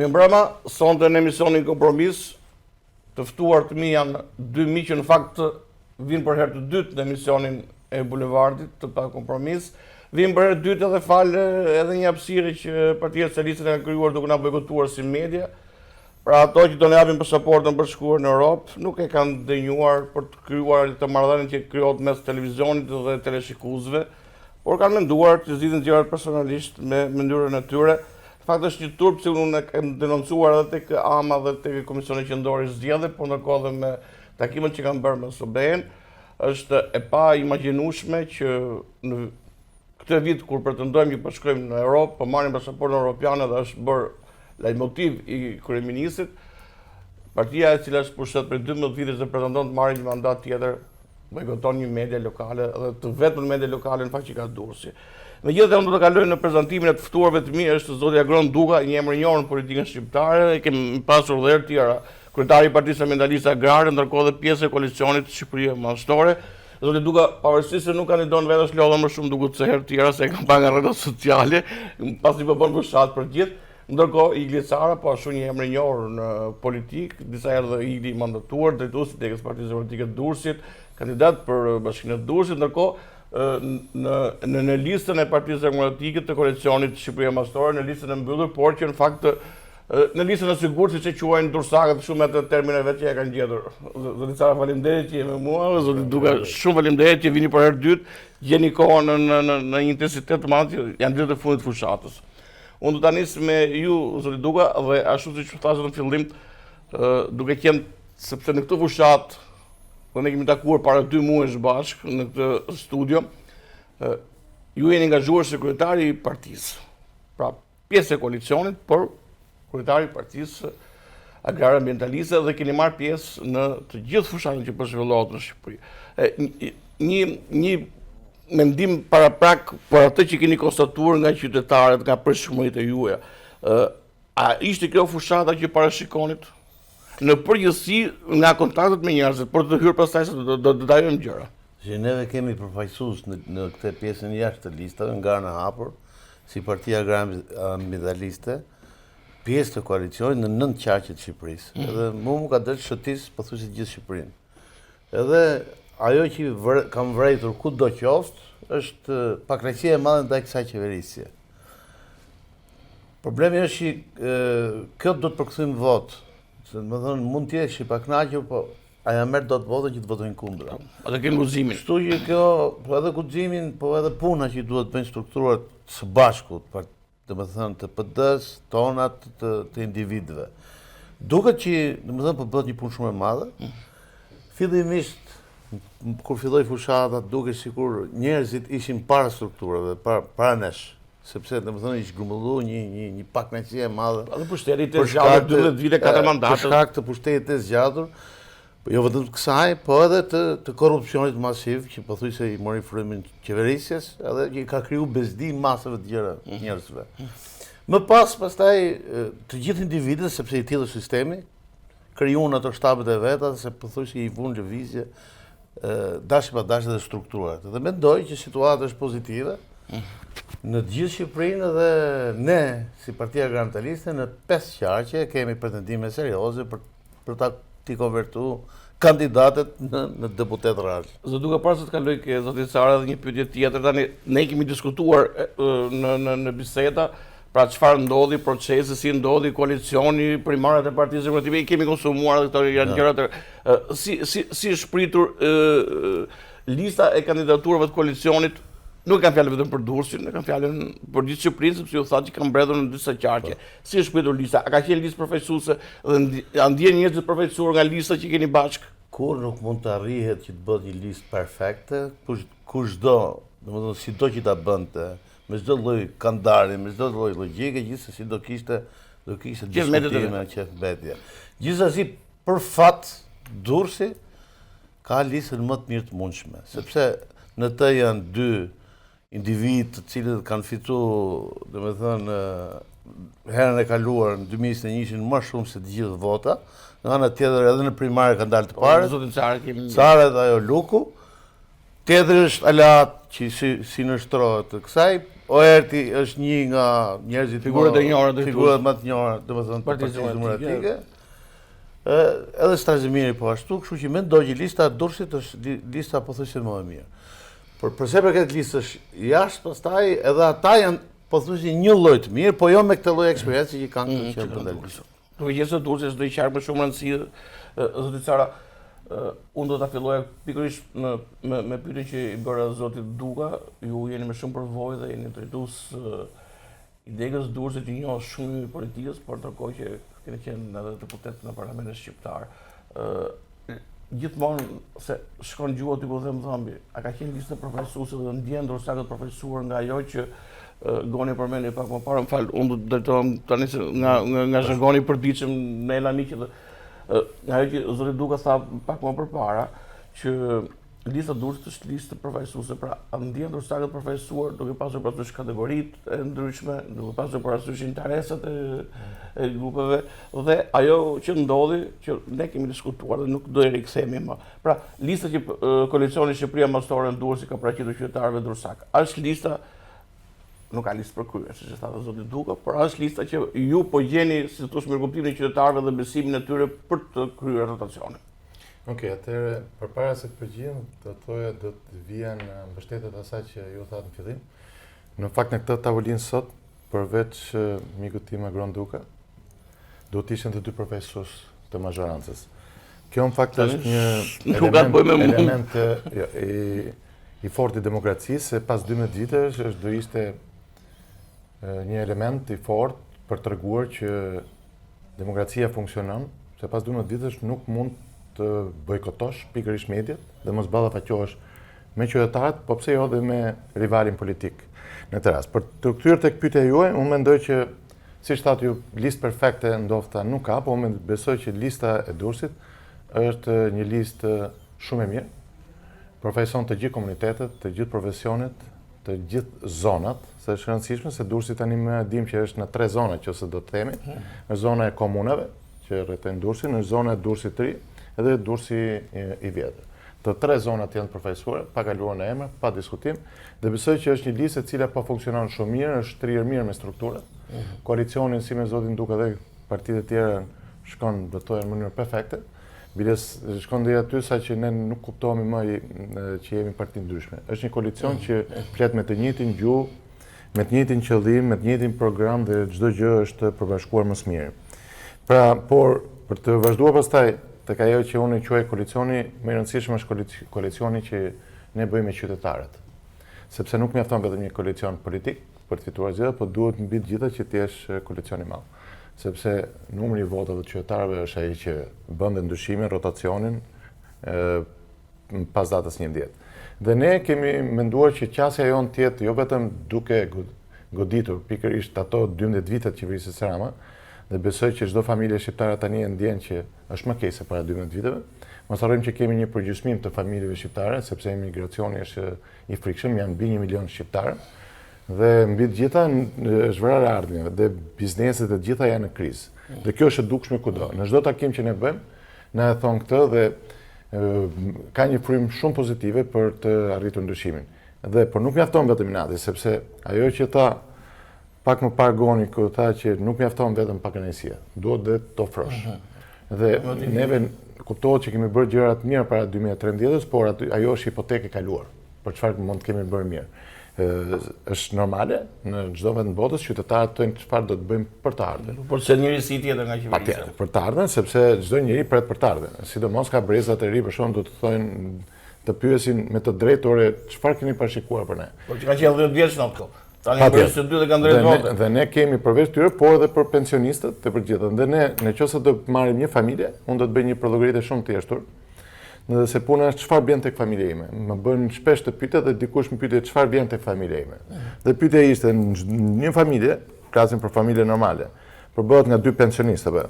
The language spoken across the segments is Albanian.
Mi mbrëma, sonte në emisionin Kompromis, të ftuar të mi janë dy miq që në fakt vinë për herë të dytë në emisionin e Bulevardit të pa Kompromis. Vinë për herë të dytë edhe falë edhe një hapësire që Partia Socialiste ka krijuar duke na bojkotuar si media. Pra ato që do në japin pasaportën për shkuar në Europë, nuk e kanë dënjuar për të krijuar të marrëdhënien që krijohet mes televizionit dhe teleshikuesve, por kanë menduar të zgjidhin gjërat personalisht me mënyrën e tyre. Fakti është një turp që unë e kam denoncuar edhe tek AMA dhe tek Komisioni Qendror i Zgjedhjeve, por ndërkohë edhe me takimet që kanë bërë me SBE-n, është e pa imagjinueshme që në këtë vit kur pretendojmë që po shkojmë në Europë, po marrim pasaportën europiane dhe është bërë leitmotiv i kryeministit, partia e cila është pushet për 12 vite dhe pretendon të marrë një mandat tjetër, bojkoton një media lokale dhe të vetëm media lokale në fakt që ka Durrësi. Megjithatë, unë do të kaloj në prezantimin e të ftuarve të mi, është zoti Agron Duka, një emër i njohur në politikën shqiptare, kemi pasur edhe të tjera, kryetari i Partisë Ambientaliste Agrare, ndërkohë dhe pjesë e koalicionit Shqipëria Madhështore. Zoti Duka, pavarësisht se nuk kandidon vetësh lodha më shumë duket se herë të tjera se ka pa nga rrjetet sociale, pasi po bën fushat për gjithë. Ndërkohë Igli Cara, po ashtu një emër i njohur në politikë, disa herë dhe Igli i mandatuar, drejtuesi i Degës Partisë Demokratike të Durrësit, kandidat për Bashkinë e Durrësit, ndërkohë në listën e Partisë Demokratike të koalicionit Shqipëria Madhështore, në listën e mbyllur, por që në fakt në listën e sigurt, siç e quajnë dursakët, shumë atë terminë vetë që e kanë gjetur. Zoti Cara, faleminderit që jeni me mua, zoti Duka, shumë faleminderit që vini për herë dytë, gjeni kohën në një intensitet të madh që janë ditët e fundit të fushatës. Unë do ta nis me ju, zoti Duka, dhe ashtu siç thashë në fillim, duke qenë sepse në këtë fushatë dhe ne kemi takuar para 2 muajsh bashkë në këtë studio, ju jeni angazhuar si kryetari i partisë, pra pjesë e koalicionit, por kryetari i Partisë Agrare Ambientaliste dhe keni marrë pjesë në të gjithë fushatën që po zhvillohet në Shqipëri. Një mendim paraprak për atë që keni konstatuar nga qytetarët, nga pritshmëritë e juaja. A ishte kjo fushata që parashikonit? Në përgjithësi nga kontaktet me njerëzit, por të hyrë pastaj se do të dajojmë gjëra. Që neve kemi përfaqësues në këtë pjesën jashtë të listave, nga ana hapur, si Partia Agrare Ambientaliste, pjesë të koalicionit në 9 qarqe të Shqipërisë. Edhe mu ka dalë shëtis pothuajse gjithë Shqipërinë. Edhe ajo që kam vërejtur kudo qoftë, është pakënaqësia e madhe ndaj kësaj qeverisje. Problemi është që kjo do të përkthejmë votë. Se më thënë, mund të jesh i pakënaqur, po aja merr dot votën që të votojnë kundër. Atë kemi guximin. Kështu që kjo, po edhe guximin, po edhe puna që duhet të bëjnë strukturat së bashku, domethënë të PD-s, tonat të individëve. Duket që, domethënë, po bëhet një punë shumë e madhe. Fillimisht, kur filloi fushata, duket sikur njerëzit ishin para strukturave, para nesh. Sepse domethënë ishte grumbullu një pakënaqësi e madhe. Edhe pushtetit e zgjatur 12 vite 4 mandate. Për shkak të pushtetit të zgjatur, jo vetëm të kësaj, po edhe të korrupsionit masiv që pothuajse i mori frymin qeverisjes, edhe që ka kriju bezdi masave të gjëra njerëzve. Më pastaj të gjithë individët, sepse i tillë sistemi, krijuan ato shtabet e veta se pothuajse i vunë lëvizje dashi pa dashi dhe strukturat. Dhe mendoj që situata është pozitive. Në gjithë Shqipërinë dhe ne, si Partia Agrare Ambientaliste, në 5 qarqe kemi pretendime serioze për t'i konvertu kandidatet në deputet real. Zoti Duka, para se të kaloj ke zoti Cara, edhe një pyetje tjetër, tani ne kemi diskutuar në biseda, pra çfarë ndodhi procesi, si ndodhi koalicioni, primarët e Partisë Demokratike, i kemi konsumuar dhe këto janë gjërat. Si është pritur lista e kandidaturave të koalicionit? Nuk kanë fjalën vetëm për Durrësin, ne kanë fjalën për gjithë Shqipërinë, sepse ju thatë që kanë mbledhur në disa qarqe. Si është pritur lista? A ka qenë listë përfaqësuese dhe a ndjen njerëzit përfaqësuar nga lista që keni bashkë? Kur nuk mund të arrihet që të bëhet një listë perfekte, kushdo, domethënë sido që ta bënte, me çdo lloj kandari, me çdo lloj logjike, gjithsesi do kishte diskutime që mbetje. Gjithsesi, për fat, Durrësi ka listën më të mirë të mundshme, sepse në të janë 2 individ të cilët kanë fituar, domethënë, herën e kaluar në 2021 ishin më shumë se të gjithë vota. Nga ana tjetër edhe në primare kanë dalë të parë. Zotin Cara kemi Cara dhe ajo Luku. Tjetër është Alat që si nështrohet të kësaj, Oerti është një nga njerëzit Figurat e njohura të figurat më të njohura, domethënë të Partisë Demokratike. Edhe Strazimiri po ashtu, kështu që mendoj që lista e Durrësit është lista pothuajse më e mirë. Por përse përket listës jashtë, pastaj edhe ata janë pothuajse një lloj të mirë, po jo me këtë lloj eksperiencë që kanë të qenë për Duke qenë se Durrësi do i qarë më shumë rëndësi, zoti Cara, unë do ta filloja pikërisht me pyetjen që i bëra zotit Duka, ju jeni më shumë përvojë dhe jeni drejtues i degës Durrësit që njoh shumë i politikës, por ndërkohë që keni qenë edhe deputet në Parlamentin Shqiptar. Gjithmonë se shkon gjua ty po them dhambi, a ka qenë listë përfaqësuese dhe ndjen ndoshta përfaqësuar nga ajo që Goni përmendi pak më parë, më fal, unë do të drejtohem tani nga zhargoni i përditshëm në Elaniqi dhe nga ajo që zoti Duka tha pak më përpara që lista Durrësit është listë përfaqësuese, pra ndjen ndoshta përfaqësuar duke pasur parasysh kategoritë e ndryshme, duke pasur parasysh interesat e grupeve dhe ajo që ndodhi që ne kemi diskutuar dhe nuk do e rikthehemi më. Pra, lista që koalicioni Shqipëria Mastore në Durrës ka paraqitur qytetarëve durrësak. Është lista nuk ka listë për kryer, siç e tha zoti Duka, por është lista që ju po gjeni si të thosh mirëkuptimin e qytetarëve dhe besimin e tyre për të kryer rotacionin. Okej, atëherë përpara se të përgjigjem, do të thoja do të vija në mbështetjet asaj që ju thatë në fillim. Në fakt në këtë tavolinë sot, përveç mikut tim Agron Duka, do të ishin të dy profesorës të mazhorancës. Kjo në fakt është një element i fortë i demokracisë, se pas 12 vitesh do ishte një element i fortë për treguar që demokracia funksionon, se pas 12 vitesh nuk mund të bojkotosh pikërisht mediat dhe mos ballafaqohesh me qytetarët, po pse jo dhe me rivalin politik në këtë rast. Për të kthyer tek pyetja juaj, unë mendoj që siç thatë ju, listë perfekte ndoshta nuk ka, po unë besoj që lista e Durrësit është një listë shumë e mirë. Përfaqëson të gjithë komunitetet, të gjithë profesionet, të gjithë zonat, se është rëndësishme se Durrësi tani më dim që është në 3 zona nëse do të themi, në zona e komunave që rrethojnë Durrësin, në zona e Durrësit të ri edhe Durrësi i vjetër. Të 3 zonat janë përfaqësuara, pa kaluar në emër, pa diskutim, dhe besoj që është një listë e cila po funksionon shumë mirë, është rrirë mirë me strukturat. Koalicioni si me zotin Duka dhe partitë e tjera shkon do të thonë në mënyrë perfekte. Biles shkon deri aty sa që ne nuk kuptohemi më që jemi parti ndryshme. Është një koalicion që flet me të njëjtin gjuhë, me të njëjtin qëllim, me të njëjtin program dhe çdo gjë është përbashkuar më së miri. Pra, por për të vazhduar pastaj tek ajo që unë e quaj koalicioni, më i rëndësishëm është koalicioni që ne bëjmë me qytetarët. Sepse nuk mjafton vetëm një koalicion politik për të fituar zgjedhjet, por duhet mbi të gjitha që të jesh koalicion i madh. Sepse numri i votave të qytetarëve është ai që bën dhe ndryshimin, rotacionin pas datës 11. Dhe ne kemi menduar që qasja jonë të jetë jo vetëm duke goditur pikërisht ato 12 vitet qeverisë së Rama, dhe besoj që çdo familje shqiptare tani e ndjen që është më keq se para 12 viteve. Mos harrojmë që kemi një përgjysmë të familjeve shqiptare, sepse emigracioni është i frikshëm, janë mbi 1 milion shqiptarë. Dhe mbi të gjitha është vrarë e ardhmjeve dhe bizneset e gjitha janë në krizë. Dhe kjo është e dukshme kudo. Në çdo takim që ne bëjmë, na e thon këtë dhe ka një frymë shumë pozitive për të arritur ndryshimin. Dhe por nuk mjafton vetëm inati, sepse ajo që tha pak më parë Goni, kur tha që nuk mjafton vetëm pakënaqësia, duhet dhe të ofrosh. Dhe neve kuptohet që kemi bërë gjëra të mira para 2013-s, por ajo është hipotekë e kaluar. Për çfarë mund të kemi bërë mirë? Është normale në çdo vend të botës qytetarët thonë çfarë do të bëjmë për të ardhmen. Por se njëri si tjetër nga qeveria. Patjetër, për të ardhmen, sepse çdo njeri pret për të ardhmen. Sidomos ka brezat e ri, për shkak do të thonë të pyesin me të drejtë orë çfarë keni parashikuar për ne. Por që ka qenë 10 vjeç në këto. Tani bërë së dy dhe kanë drejtë vote. Dhe ne kemi përveç tyre, por edhe për pensionistët të përgjithë. Dhe ne, nëse do të marrim një familje, unë do të bëj një llogaritë shumë të thjeshtur. Dhe se puna është çfarë bën tek familja ime. Më bën shpesh të pyetet dhe dikush më pyet çfarë bën tek familja ime. Dhe pyetja ishte në një familje, flasim për familje normale, përbohet nga 2 pensionistëve.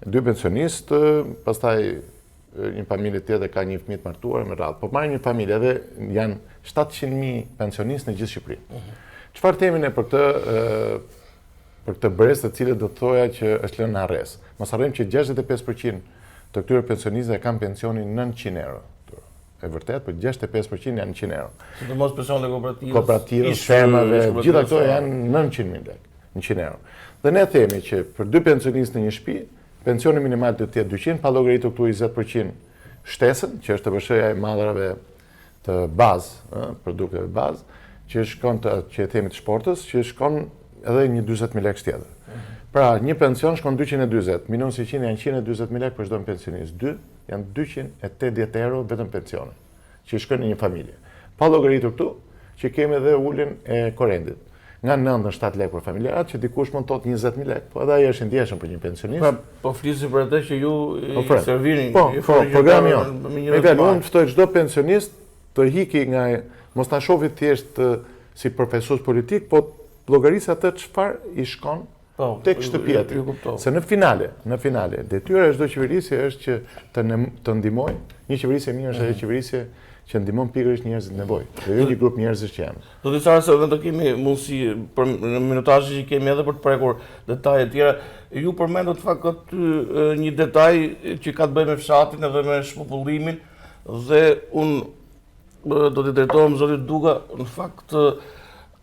2 pensionistë, pastaj një familje tjetër ka një fëmijë të martuar me radhë. Po marrim një familje dhe janë 700.000 pensionistë në gjithë Shqipërinë. Çfarë themi ne për këtë brez, të cilët do të thoja që është lënë në arrest. Mos harrojmë që 65% të këtyre pensionistëve kanë pensionin 900 euro. e vërtet, por 65% janë 100 euro. Sidomos pensionet e Kooperativës, fermave, gjitha këto janë 900.000 lekë, 100 euro. Dhe ne themi që për 2 pensionistë në një shtëpi, pensioni minimal të jetë 200, pa llogaritur këtu 20% shtesën, që është TBSH-ja e madrave të bazë, produkteve bazë, që shkon që e themi të shportës, që shkon edhe një 40.000 lekë tjetër. Pra, një pension shkon 220, minus 100 janë 120.000 lekë për çdo pensionist. 2 janë 280 euro vetëm pensione, që shkon në një familje. Pa llogaritur këtu, që kemi edhe uljen e korrentit. Nga 97 lekë për familjarat, që dikush mund të thotë 20.000 lekë, po edhe ai është i ndjeshëm për një pensionist. Pra, po flisim për atë që ju i servini. Po, programi jon. Unë ftoj çdo pensionist të hiki nga mos ta shohë thjesht si profesor politik, po llogarisë atë çfarë i shkon tek shtëpia e tij. Se në finale, detyra e çdo qeverisje është që të ndihmojë. Një qeverisje e mirë është ajo qeverisje që ndihmon pikërisht njerëzit në nevojë. Dhe jo një grup njerëzish që janë. Do të thashë se do kemi mundësi për minutazhin që kemi edhe për të prekur detaje të tjera. Ju përmendët fakt aty një detaj që ka të bëjë me fshatin edhe me shpopullimin dhe unë do të drejtohem zotit Duka, në fakt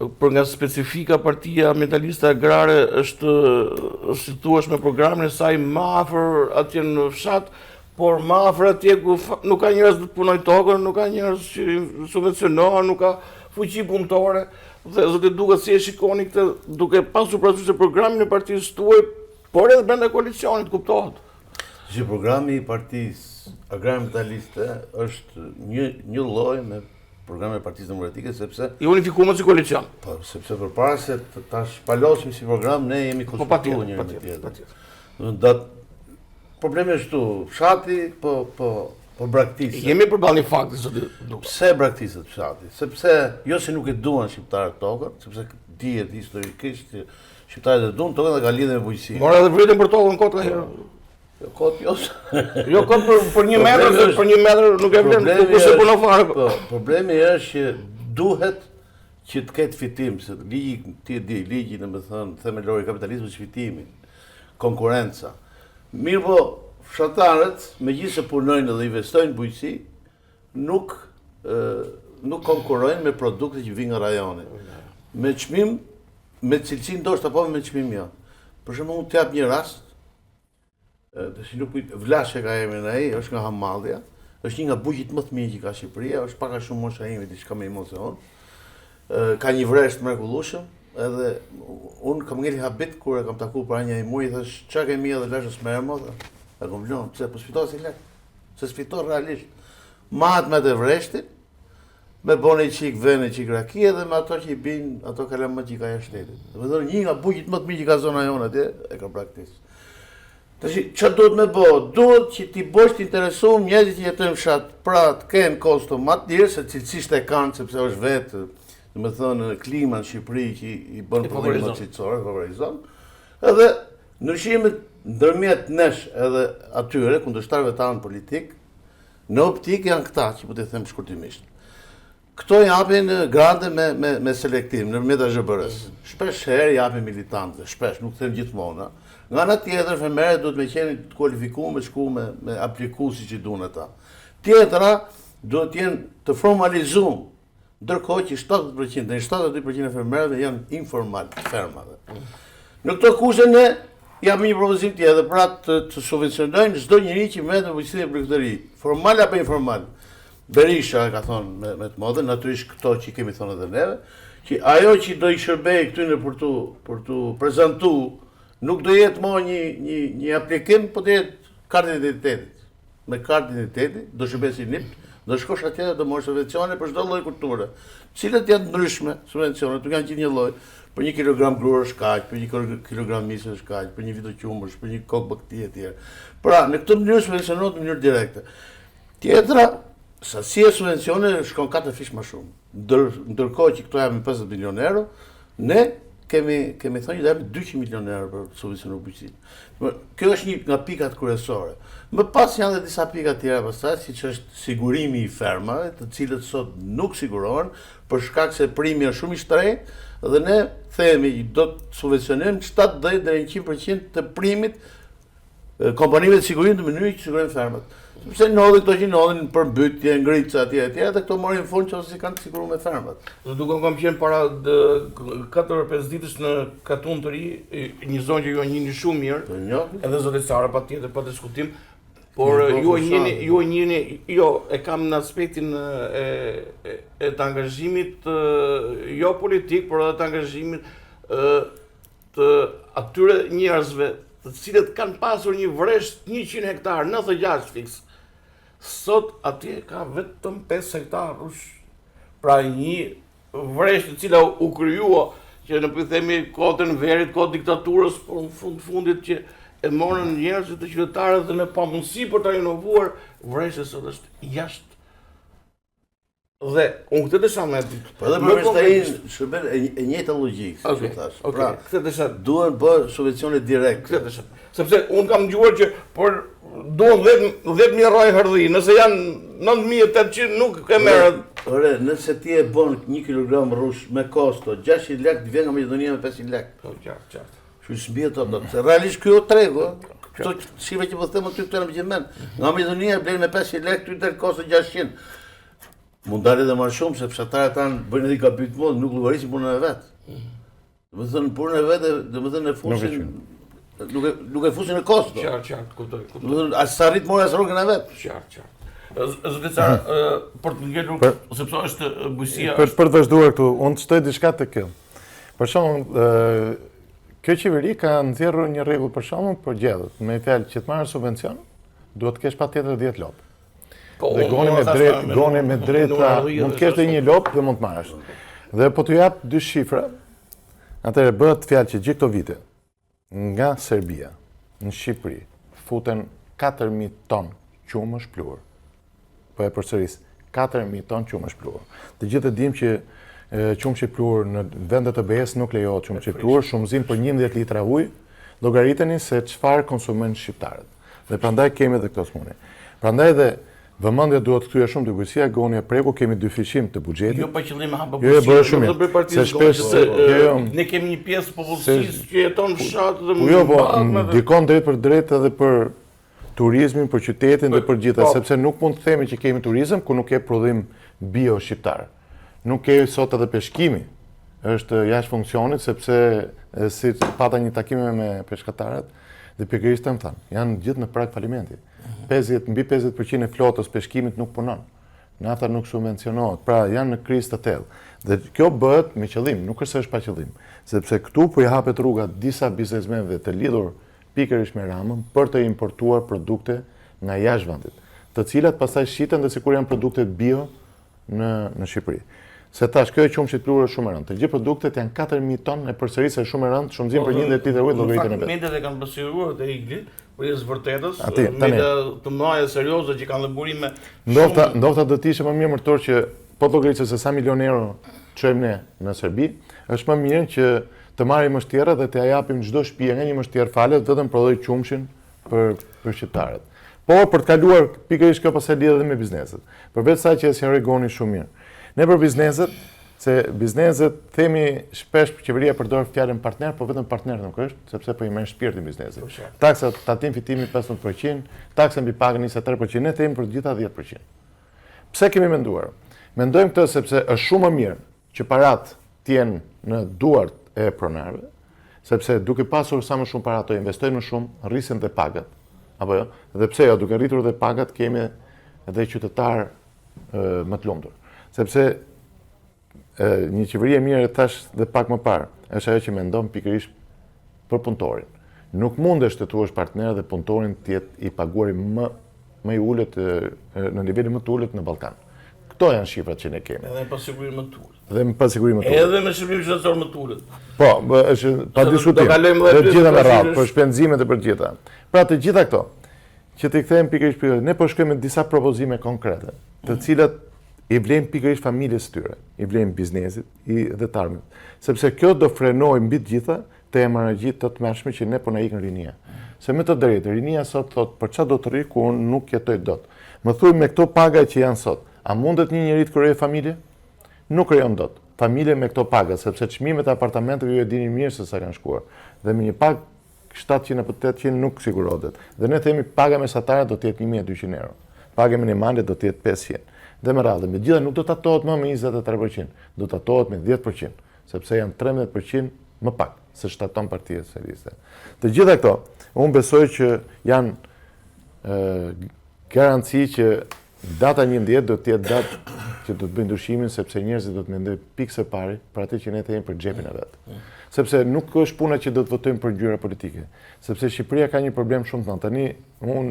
për nga specifika Partia Ambientaliste Agrare është si thua me programin e saj më afër atje në fshat, por më afër atje ku nuk ka njerëz të punojnë tokën, nuk ka njerëz që subvencionohen, nuk ka fuqi punëtore. Dhe zoti Duka, si e shikoni këtë duke pasur parasysh se programin e partisë tuaj, por edhe brenda koalicionit kuptohet? Që programi i Partisë Agrare Ambientaliste është një lloj me programin e Partisë Demokratike, sepse i unifikuar si koalicion. Po, sepse përpara se ta shpalosim si program, ne jemi konsultuar njëri me tjetrin. Problemi është këtu, fshati po braktisë. Jemi përballë një fakti zoti Duka. Pse braktisët fshati? Sepse jo se nuk e duan shqiptarët tokën, sepse dihet historikisht që shqiptarët e duan tokën dhe ka lidhje me bujqësinë. Mora edhe vritën për tokën kot ka herë. Kot jo. Jo kot për 1 metër, për 1 metër nuk e vlen, kush e punon fare. Po, problemi është që duhet që të ketë fitim, se ligji domethënë themelor i kapitalizmit është fitimi, konkurenca. Mirë po, fshatarët, megjithëse punojnë dhe investojnë bujqësi, nuk konkurrojnë me produkte që vijnë nga rajoni. Me çmim, me cilësi ndoshta po me çmim jo. Për shembull, unë t'jap një rast, si nuk kujt, Vlash e ka emrin ai, është nga Hamallja, është një nga bujqit më të mirë që ka Shqipëria, është pak a shumë mosha ime, diçka me emocion. Ka një vreshë të mrekullueshëm, edhe unë kam ngeli habit kur e kam takuar para një muaji, thash çka ke mia dhe Vlash s'merr më. E kam vlon, pse po sfiton si lek? Se sfiton realisht. Mahet me të vreshtin, me bone i qik vene, qik rakie dhe me ato që i bin, ato kalamë që i ka jashtë shtetit. Dhe me thonë, një nga bujqit më të mirë që ka zona jonë atje, e ka praktisë. Që duhet me bo? Duhet që ti bosh të interesuar njerëzit që jetojnë fshat, pra të kenë kosto më të lirë, se cilësisht e kanë, sepse është vetë, dhe me thënë, klima në Shqipëri që i bën probleme më cilësore, favorizon, edhe ndryshimet ndërmjet nesh edhe atyre, kundërshtarëve tanë politik, në optik janë këta, që po të them shkurtimisht. Këto japin grade me selektim, nëpërmjet AZBR-s. Shpesh herë japin militantëve, shpesh, nuk them gjithmonë. Nga ana tjetër, femërët duhet me qenë të kualifikuar me shku me apliku si që duhen ata. Tjetra duhet jenë të formalizuar, ndërkohë që 70% dhe 72% e femërëve janë informal, fermave. Në këto kushte ne japim një propozim tjetër, pra të subvencionojnë çdo njeri që merret në bujqësi dhe bregderi, formal apo informal. Berisha ka thonë me të modën, natyrisht këto që kemi thonë edhe neve, që ajo që do i shërbej këtyne për tu prezantu, nuk do jetë mo një aplikim, po do jetë kartë identitetit. Me kartë identitetit, do shërbej si NIP, do shkosh atje dhe do morë subvencione për çdo lloj kulture, cilët janë ndryshme subvencione, nuk janë gjithë një lloj, për 1 kilogram grua është kaq, për 1 kilogram misë është kaq, për 1 vito qumësh, për 1 kokë bakti e tjerë. Pra, në këtë mënyrë subvencionohet në mënyrë direkte. Tjetra, sasia e subvencione shkon 4 fish më shumë. Ndërkohë që këto japin 50 milion euro, ne kemi thënë që japim 200 milion euro për subvencionuar bujqësinë. Kjo është një nga pikat kryesore. Më pas janë edhe disa pika tjera pastaj, siç është sigurimi i fermave, të cilët sot nuk sigurohen për shkak se primi është shumë i shtrenjtë dhe ne themi do të subvencionojmë 70 deri në 100% të primit kompanive të sigurimit në mënyrë që sigurojnë fermat. Sepse ndodhin këto që ndodhin për mbytje, ngritse atje etj, dhe këto morin fund që ose si kanë të siguruar me fermat. Dhe duke kam qenë para 4-5 ditësh në Katun të Ri, një zonë që ju e njihni shumë mirë, Të njohur. edhe zoti Sara patjetër pa diskutim, por ju e njihni, jo, e kam në aspektin e të angazhimit jo politik, por edhe të angazhimit të atyre njerëzve të cilët kanë pasur një vresh 100 hektar, 96 fiks. Sot atje ka vetëm 5 hektar rush. Pra një vresh e cila u kryua që në themi kohën e verit, kohë diktaturës, por në fundit që e morën njerëzit të qytetarët dhe me pamundësi për ta rinovuar, vreshja sot është jashtë. Dhe unë këtë desha me ditë. Po edhe për veshtarin shërben e njëjta logjikë, siç u thash. Pra, këtë desha. Duhen bë subvencione direkte. Këtë desha. Sepse unë kam dëgjuar që por duhen 10.000 rroj hërdhi, nëse janë 9.800 nuk e merret. Ore, nëse ti e bën 1 kg rrush me kosto 600 lekë, të vjen nga Maqedonia me 500 lekë. Po, qartë. Kështu s'bie ato. Se realisht ky o tregu, këto shifra që po them aty këtu në gjithmend. Nga Maqedonia blen me 500 lekë, ty del kosto 600. Mund dalë edhe më shumë, se fshatarët tanë bëjnë edhe gabim të nuk llogarisin punën e vet. Domethënë punën e vet, domethënë e fusin nuk e fusin në kosto. Qartë, kuptoj. Domethënë as sa rrit mora as rrogën e vet. Qartë. Zoti Sara, për të ngelur, sepse është bujësia. Për të vazhduar këtu, unë të shtoj diçka të kjo. Për shembull, kjo qeveri ka nxjerrur një rregull për shembull për gjedhët. Me fjalë që të marrë subvencion, duhet të kesh patjetër 10 lop. Dhe goni me drejta, mund të kesh dhe një lop dhe mund të marrësh. Dhe po të jap 2 shifra, atëherë bëhet fjalë që gjithë këto vite nga Serbia në Shqipëri futen 4.000 ton qumë shplur. Po e përsëris, 4.000 ton qumë shplur. Të gjithë e dim që qumë shplur në vendet të BE-s nuk lejohet qumë shplur, shumëzim për 11 litra ujë, llogariteni se çfarë konsumojnë shqiptarët. Dhe prandaj kemi edhe këto smundje. Prandaj dhe vëmendja duhet kthyer shumë te bujësia, goni e preku, kemi 2 fishim të buxhetit. Jo pa qëllim hapa Jo, bëre shumë. Se shpesh ne kemi një pjesë popullsisë që jeton në fshat dhe Jo, po ndikon drejt për drejt edhe për turizmin, për qytetin dhe për gjitha, sepse nuk mund të themi që kemi turizëm ku nuk ke prodhim bio shqiptar. Nuk ke sot edhe peshkimi. Është jashtë funksionit sepse si pata një takim me peshkatarët dhe pikërisht më thanë, janë gjithë në prag falimenti. Mbi 50% e flotës peshkimit nuk punon. Nafta nuk subvencionohet, pra janë në krizë të thellë. Dhe kjo bëhet me qëllim, nuk është pa qëllim, sepse këtu po i hapet rruga disa biznesmenëve të lidhur pikërisht me Ramën për të importuar produkte nga jashtë vendit, të cilat pastaj shiten dhe sikur janë produkte bio në Shqipëri. Se tash kjo e qumë shqiptarë shumë e rëndë. Të gjithë produktet janë 4.000 ton e përsërisë shumë e rëndë, shumëzim për 1 litër ujë llogaritën e vet. Mediat e kanë pasiguruar te Iglit, por është vërtetës, media të mëdha serioze që kanë dhe burime. Ndofta do të ishte më mirë mërtor që po llogaritse se sa milion euro çojmë ne në Serbi, është më mirë që të marrim mështjera dhe t'ia japim çdo shtëpi nga një mështjer falet vetëm prodhoj qumshin për shqiptarët. Por për të kaluar pikërisht kjo pastaj lidhet me bizneset. Përveç sa që e sqaroi Goni shumë mirë. Ne për bizneset, se bizneset themi shpesh qeveria përdor fjalën partner, por vetëm partner nuk është, sepse po i merr shpirtin biznesit. Taksa tatim fitimi 15%, taksa mbi pagën 23%, ne themi për të gjitha 10%. Pse kemi menduar? Mendojmë këtë sepse është shumë më mirë që parat të jenë në duart e pronarëve, sepse duke pasur sa më shumë para ato investojnë më shumë, rrisen dhe pagat. Apo jo? Dhe pse jo, duke rritur dhe pagat kemi edhe qytetar më të lumtur. Sepse një qeveri e mirë, thash dhe pak më parë, është ajo që mendon pikërisht për punëtorin. Nuk mundesh të thuash partner dhe punëtorin të jetë i paguari më i ulët në nivelin më të ulët në Ballkan. Këto janë shifrat që ne kemi. Edhe me pasiguri më të ulët. Dhe me pasiguri më të ulët. Edhe me shërbim qytetar më të ulët. Po, është pa diskutim. Dhe gjitha me radhë, për shpenzimet e për gjitha. Pra të gjitha këto, që t'i kthejmë pikërisht pyetjen, ne po shkojmë me disa propozime konkrete, të cilat i vlejmë pikërisht familjes tyre, i vlejmë biznesit, dhe të armët. Sepse kjo do frenoj mbi të gjitha të hemorragjit të tmerrshme që ne po na ikën rinia. Se me të drejtë, rinia sot thot, për çfarë do të rri ku unë nuk jetoj dot. Më thuaj me këto paga që janë sot, a mundet një njeri të krijojë familje? Nuk krijon dot. Familje me këto paga, sepse çmimet e apartamenteve ju e dini mirë se sa kanë shkuar. Dhe me një pagë 700 apo 800 nuk sigurohet. Dhe ne themi paga mesatare do të jetë 1.200 euro. paga minimale do të jetë 500. Dhe me radhë, me gjitha nuk do të atohet më me 23%, do të atohet me 10%, sepse janë 13% më pak, se shtaton Partia Socialiste. Të gjitha këto, unë besoj që janë garanci që data 11 do të jetë datë që do të bëjnë ndryshimin, sepse njerëzit do të mendojnë pikë së pari për atë që ne të jemi për xhepin e vet. Sepse nuk është puna që do të votojmë për ngjyra politike, sepse Shqipëria ka një problem shumë të madh. Tani unë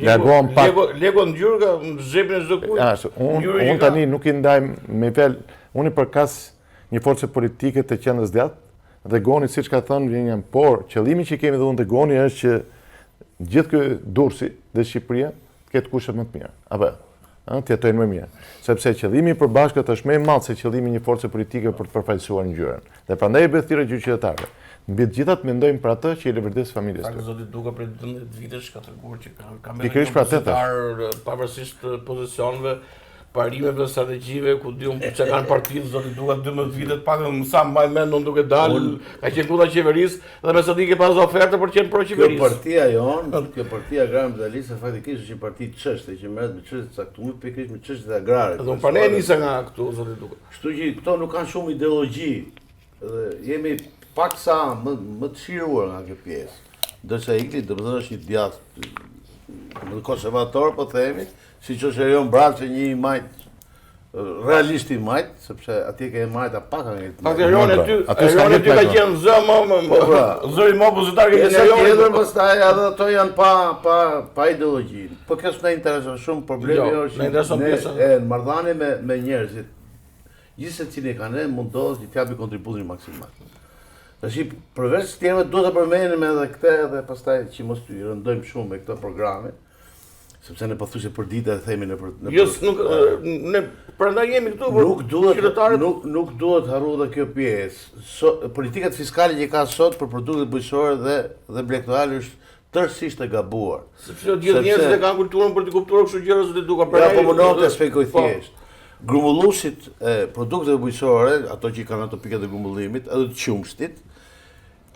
largohem pak. Lego ngjyrë ka xhepin e çdo kujt. Unë tani nuk i ndaj me vel, unë i përkas një force politike të qendrës djathtë dhe Goni, siç ka thënë Vjenjam, por qëllimi që kemi dhe unë te Goni është që gjithë ky Durrësi dhe Shqipëria të ketë kushte më të mira. Apo të jetojnë më mirë. Sepse qëllimi i përbashkët është më i madh se qëllimi i një force politike për të përfaqësuar ngjyrën. Dhe prandaj e bëth thirrje gjyqëtarëve. Mbi të gjithat mendojmë për atë që i lëvërdes familjes tyre. Zoti Duka për 12 vitesh ka treguar që ka pikërisht për atë pavarësisht pozicioneve, parimeve, strategjive, ku diun që kanë partitë, zoti Duka 12 vite të paktën sa mbaj mend unë duke dalë, ka qenë kundër qeverisë dhe me sot i ke pas ofertë për të qenë pro qeverisë. Kjo partia jon, kjo partia agrare ambientaliste faktikisht është një parti çështje që merret me çështje të caktuara pikërisht me çështjet agrare. Do pra ne nisë nga këtu zoti Duka. Kështu që këto nuk kanë shumë ideologji dhe jemi paksa më të shiruar nga kjo pjesë. Ndërsa Ikli domethënë është një djathtë më konservator, po themi, siç është Erion Braçi, një majt realisht i majt, sepse atje ke majta pak nga majt. Erion e ty ka qenë zëri më opozitar ke Erion. Pastaj edhe ato janë pa ideologji. Po kjo s'na intereson shumë, problemi është në marrëdhënie me njerëzit. Gjithë secili ka ne mundohet të japi kontributin maksimal. Tash përveç tjerëve duhet të përmendim edhe këtë dhe pastaj që mos i rëndojmë shumë me këto programe, sepse ne pothuajse për ditë e themi në Jo, nuk ne prandaj jemi këtu për nuk duhet harru edhe kjo pjesë. Politikat fiskale që ka sot për produktet bujqësore dhe intelektuale është tërësisht e gabuar. Sepse gjithë njerëzit e kanë kulturën për të kuptuar kështu gjëra zoti Duka. Ja, po mundon të shpjegoj thjesht. Grumbulluesit e produkteve bujqësore, ato që kanë ato pikat e grumbullimit, edhe të qumshtit,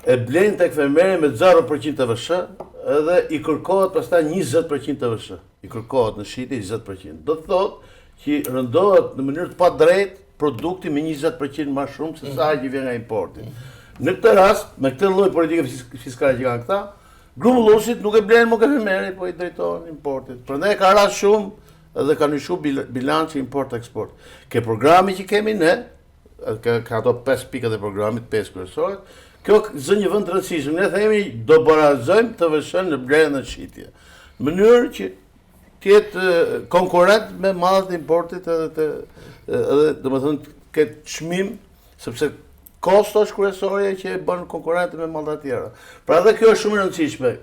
e blen tek fermeri me 0% TVSH edhe i kërkohet pastaj 20% TVSH. I kërkohet në shitje 20%. Do të thotë që rëndohet në mënyrë të padrejtë produkti me 20% më shumë se sa që vjen nga importi. Në këtë rast, me këtë lloj politike fiskale që kanë këta, grumbulluesit nuk e blen më fermeri, po i drejtohen importit. Prandaj ka rast shumë edhe ka nishu bilanci import-eksport. Ke programi që kemi ne, ka ato 5 pikat e programit, 5 kryesorët, kjo zë një vend të rëndësishëm. Ne themi do barazojmë TVSH në blerjen e shitje. Në mënyrë që të jetë konkurrent me mallat e importit edhe domethënë ketë çmim, sepse kosto është kryesorja që e bën konkurrente me mallat tjera. Pra edhe kjo është shumë e rëndësishme.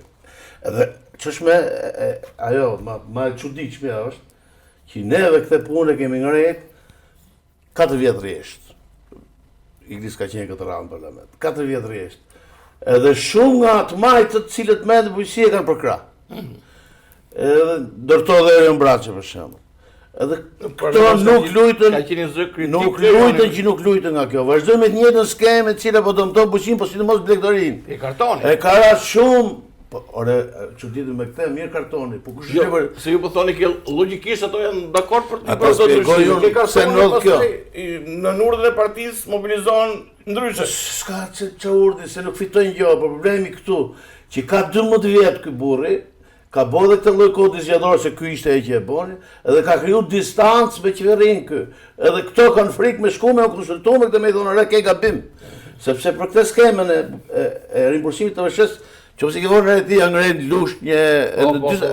Edhe ç'është ajo më e çuditshme është që neve këtë punë kemi ngret 4 vjet rresht. Iglis ka qenë këtë radhë në parlament. 4 vjet rresht. Edhe shumë nga të majtë të cilët me dhe bujqësie kanë për krah. Edhe dërto dhe Erion Braçi për shembull. Edhe këto nuk lujtën, që nuk lujtën nga kjo. Vazhdojnë me të njëjtën skemë e cila po dëmton bujqësinë, po sidomos blegdorin. E kartoni. E ka rast shumë. Po, ore, çuditë me këtë mirë kartoni, po kush për se ju po thoni që logjikisht ato janë dakord për të bërë ndryshime. Ke kartoni kjo. Në urdhën e partisë mobilizohen ndryshe. S'ka ç'a urdhë se nuk fitojnë gjë, por problemi këtu që ka 12 vjet ky burri, ka bërë këtë lloj kodi zgjedhor se ky ishte ai që e boni, edhe ka kriju distancë me qeverinë ky. Edhe këto kanë frikë me shku me u konsultuar me këtë me thonë ke gabim. Sepse për këtë skemën e rimbursimit të TVSH që ose ke vonë ti ngren lushnjë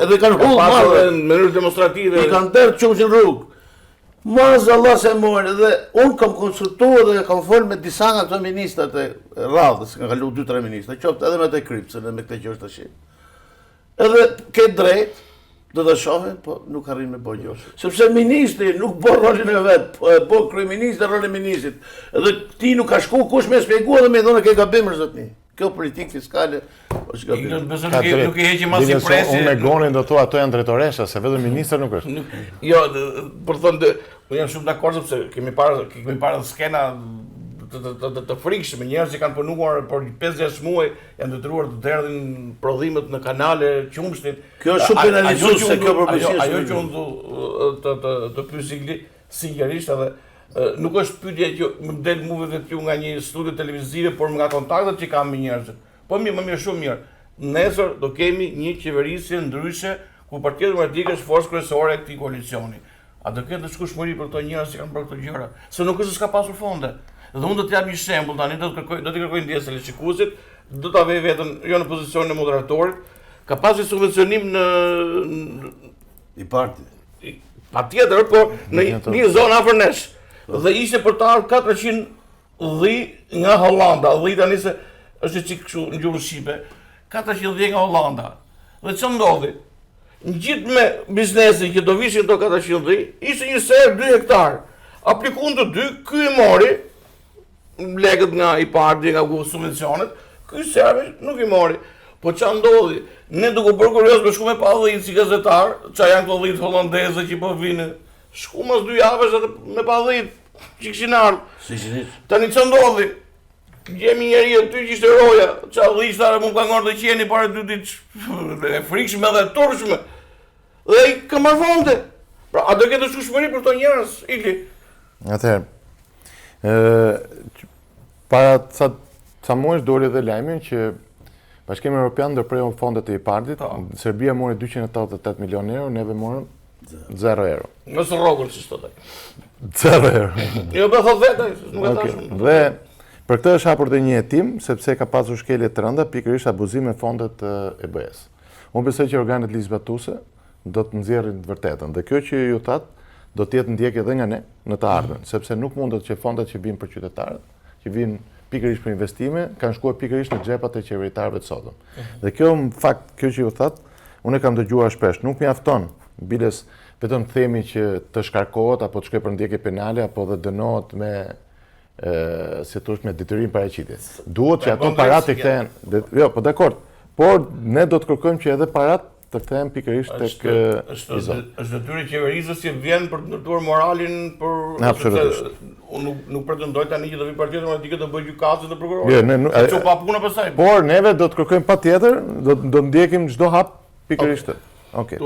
edhe kanë hull marrë në mënyrë demonstrative. I kanë derë çumshin rrugë. Mazallah se morën dhe un kam konsultuar dhe kam folur me disa nga ato ministrat e radhës, kanë kaluar 2-3 ministra, qoftë edhe me të Krypsën, me këtë që është tash. Edhe ke drejt do ta shohin, po nuk arrin me bëj gjë. Sepse ministri nuk bën rolin e vet, po e bën kryeministri rolin e ministrit. Edhe ti nuk ka shku kush më shpjeguar dhe më thonë ke gabim zotni. Kjo politikë fiskale është gabim. Nuk i heqim as impresi. Unë me Gonin do thua ato janë drejtoresha, se vetëm ministri nuk është. Jo, për thonë unë jam shumë dakord sepse kemi parë skena të frikshme, njerëz që kanë punuar për 5-6 muaj, janë detyruar të derdhin prodhimet në kanale qumshtit. Kjo është shumë penalizuese kjo përmirësim. Ajo që unë të pyes sinqerisht edhe nuk është pyetje që më del mua vetë ju nga një studio televizive, por nga kontaktet që kam me njerëzit. Po më mirë, shumë mirë. Nesër do kemi një qeverisje ndryshe ku Partia Demokratike është forcë kryesore e këtij koalicioni. A do ketë shkushmëri për këto njerëz që kanë bërë këto gjëra? Se nuk është se s'ka pasur fonde. Dhe unë do të jap një shembull tani, do të kërkoj ndjesë të shikuesit, do ta vej veten jo në pozicionin e moderatorit. Ka pasur subvencionim në i partit. Patjetër, por në një zonë afër nesh. Dhe ishte për të ardhur 400 dhi nga Hollanda. Dhi tani se është çik kështu në gjuhën shqipe. 400 dhi nga Hollanda. Dhe ç'u ndodhi? Në gjithë me biznesin që do vishin to 400 dhi, ishte një serë 2 hektar. Aplikun të 2, ky e mori legët nga i parti, nga subvencionet, ky serë nuk i mori. Po ç'a ndodhi? Ne duke bërë kurioz me shku me pa dhit si gazetar, ç'a janë këto dhit hollandeze që po vinë. Shku mos 2 javësh edhe me pa dhit që kishin ardhur. Tani ç'a ndodhi? Gjemi njeri e ty që ishte roja, qa dhishtarë mu ka ngorë të qeni pare 2 ditë e frikshme dhe turshme. Dhe i ka marrë fonde. Pra, a do ketë shkushmëri për to njerës, Ikli? Atëherë, para ca muesh doli dhe lajmin që Bashkimi Evropian ndërpreu fondet e IPARD-it, Serbia mori 288 milion euro, neve morëm 0 euro. Nësë rogën që shtë taj. 0 euro. Jo, be thot vetaj, nuk e tashmë. Dhe për këtë është hapur dhe një hetim, sepse ka pasur shkelje të rënda, pikërisht abuzim me fondet e EBS. Unë besoj që organet ligjzatuese do të nxjerrin të vërtetën. Dhe kjo që ju thatë, do të jetë ndjekje edhe nga ne në të ardhmen, sepse nuk mundet që fondet që vinë për qytetarët, që vinë pikërisht për investime, kanë shkuar pikërisht në xhepat e qeveritarëve të sotëm. Dhe kjo në fakt, kjo që ju thatë, unë e kam dëgjuar shpesh, nuk mjafton biles vetëm të themi që të shkarkohet apo të shkojë për ndjekje penale apo dhe dënohet me si thosh me detyrim paraqitje. Duhet që ato parat të kthehen, jo, po dakord. Por ne do të kërkojmë që edhe parat të kthehen pikërisht tek është detyrë e qeverisë që vjen për të ndërtuar moralin për absolutisht. Unë nuk pretendoj tani që do vi Partia Demokratike të bëjë gjykatës dhe prokurorë. Jo, ne çu pa punë pastaj. Por neve do të kërkojmë patjetër, do ndjekim çdo hap pikërisht. Okej.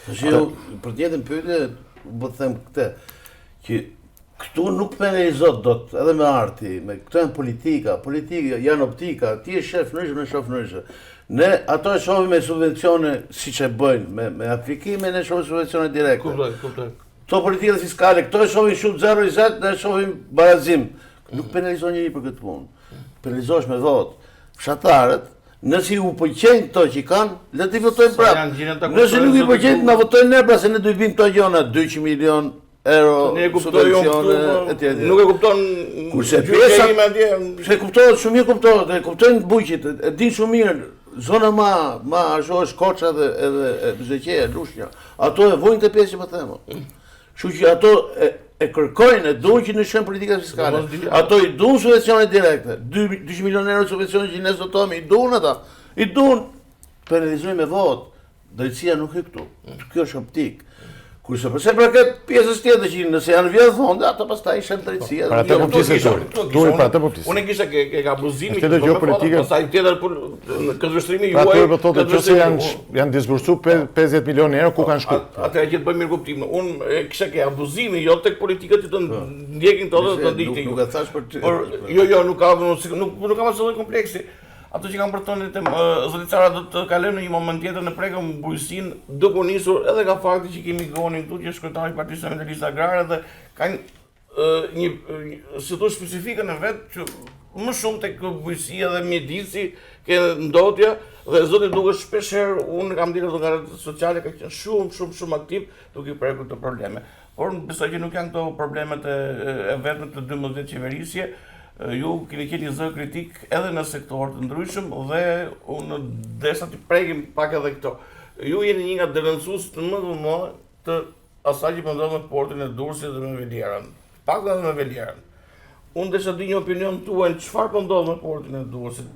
Tash për të njëjtën pyetje, do të them këtë, që këtu nuk penalizot dot edhe me arti, me këto janë politika janë optika, ti je shef ndryshe, ne shoh ndryshe. Ne ato e shohim me subvencione siç e bëjnë, me aplikime ne shohim subvencione direkte. Kuptoj. Këto politika fiskale, këto e shohim shumë 0-20, ne shohim barazim. Nuk penalizon njëri për këtë punë. Penalizosh me votë. Fshatarët, nëse u pëlqejnë këto që kanë, le të votojnë prapë. Nëse nuk i pëlqejnë, na votojnë ne, pra se ne do i bëjmë këto gjëra 200 milion euro subvencione etj. Nuk e kupton kurse pjesa se kuptohet shumë mirë, kuptohet, kuptojnë buqit, e din shumë mirë. Zona ma ashtu është Korça dhe edhe Buzëqeja, Lushnja. Ato e vojnë të pjesë që më themo. Kështu që ato e kërkojnë, e duan që në shën politika fiskale. Ato i duan subvencione direkte. 200 milionë euro subvencione që ne zotohemi, i duan ata. I duan penalizojnë me votë. Drejtësia nuk e këtu. Kjo është optik. Kurse përse për këtë pjesës tjetër që nëse janë vjedhë fonde, ato pastaj ishen drejtësia. Para të kuptisë turi para të kuptisë. Unë kisha ke abuzimi që do politike, pastaj tjetër këtë vështrimi juaj. Pra po thotë nëse janë disbursuar 50 milionë euro ku kanë shkuar. Atëherë që të bëjmë mirë kuptimin. Unë kisha ke abuzimi jo tek politikët që të ndjekin këto të ndiqin. Nuk e thash për ty. Jo, nuk ka asnjë kompleksi. Ato që kanë përtonë zëricara do të kalojnë në një moment tjetër në prekën bujësinë, duke nisur edhe nga fakti që kemi Gonin këtu që është kryetari i Partisë Ambientaliste Agrare dhe kanë një si thosh specifike në vet që më shumë tek bujësia dhe mjedisi ke ndotja dhe zoti duket shpesh herë unë kam ndjekur nga rrjetet sociale ka qenë shumë aktiv duke i prekur këto probleme. Por besoj që nuk janë këto problemet e vetme të 12 qeverisje. Ju keni qenë një zë kritik edhe në sektor të ndryshëm dhe unë desha të prekim pak edhe këto. Ju jeni një nga denoncuesit më të mëdhenj të asaj që po ndodh me portin e Durrësit dhe me Velierën. Pak edhe me Velierën. Unë desha të di një opinion tuaj, çfarë po ndodh me portin e Durrësit?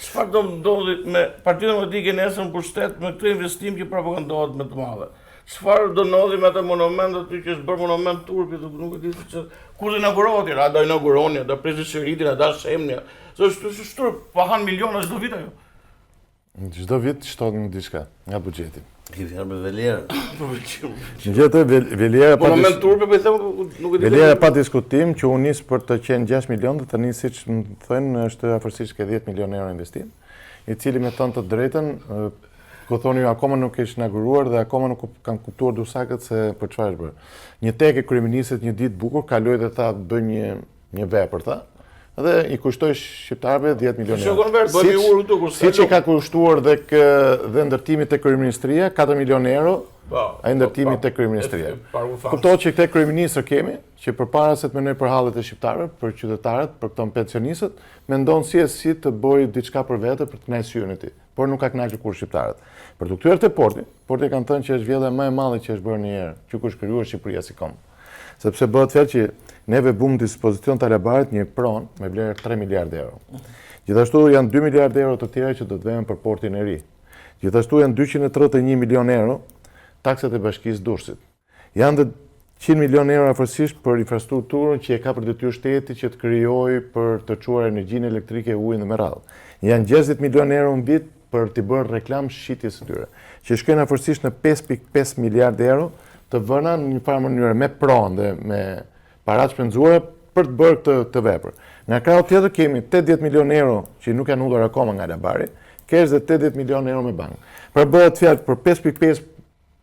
Çfarë do ndodhi me Partinë Demokratike nesër në pushtet me këtë investim që propagandohet me të madhe? çfarë do ndodhi me atë monument aty që është bërë monument turpi, nuk e di se kur do inaugurohet, a do inauguroni, a do presi shëritin, a do shemni. Se është turp, pa han miliona çdo vit ajo. Çdo vit shtohen diçka nga buxheti. Ki fjalë me Velierën. Megjithatë Veliera pa Monument turpi, po i them, nuk e di. Veliera pa diskutim që u nis për të qenë 6 milionë, tani siç më thënë është afërsisht ke 10 milionë euro investim, i cili me thënë të drejtën, ku thoni akoma nuk është inauguruar dhe akoma nuk kanë kuptuar dusakët se për çfarë është bërë. Një tek e kryeministit një ditë bukur kaloi dhe tha bëj një vepër tha. Dhe i kushtoi shqiptarëve 10 milionë euro. Siç e ka kushtuar dhe ndërtimi te kryeministria 4 milionë euro. Ai ndërtimi te kryeministria. Kuptohet që këtë kryeministër kemi, që përpara se të menoj për hallet e shqiptarëve, për qytetarët, për këto pensionistët, mendon si të bëjë diçka për vete për të kënaqur hyrjen e tij, por nuk ka kënaqur kur shqiptarët. Për të kthyer te porti kanë thënë që është vjedhja më e madhe që është bërë ndonjëherë, që kur shkruar Shqipëria si kom. Sepse bëhet fjalë që neve bëm dispozicion të alabarit një pron me vlerë 3 miliardë euro. Gjithashtu janë 2 miliardë euro të tjera që do të vëhen për portin e ri. Gjithashtu janë 231 milionë euro taksat e bashkisë Durrësit. Janë dhe 100 milionë euro afërsisht për infrastrukturën që e ka për detyrë shteti që të krijojë për të çuar energjinë elektrike, ujin dhe me radhë. Janë 60 milionë euro në vit për të bërë reklam shitjes së tyre, që shkojnë afërsisht në 5.5 miliardë euro të vëna në një farë mënyrë me pronë dhe me para shpenzuara për të bërë këtë vepër. Nga krau tjetër kemi 80 milionë euro që nuk janë hullur akoma nga labari, kesh dhe 80 milionë euro me bankë. Për bëhet fjalë për 5.5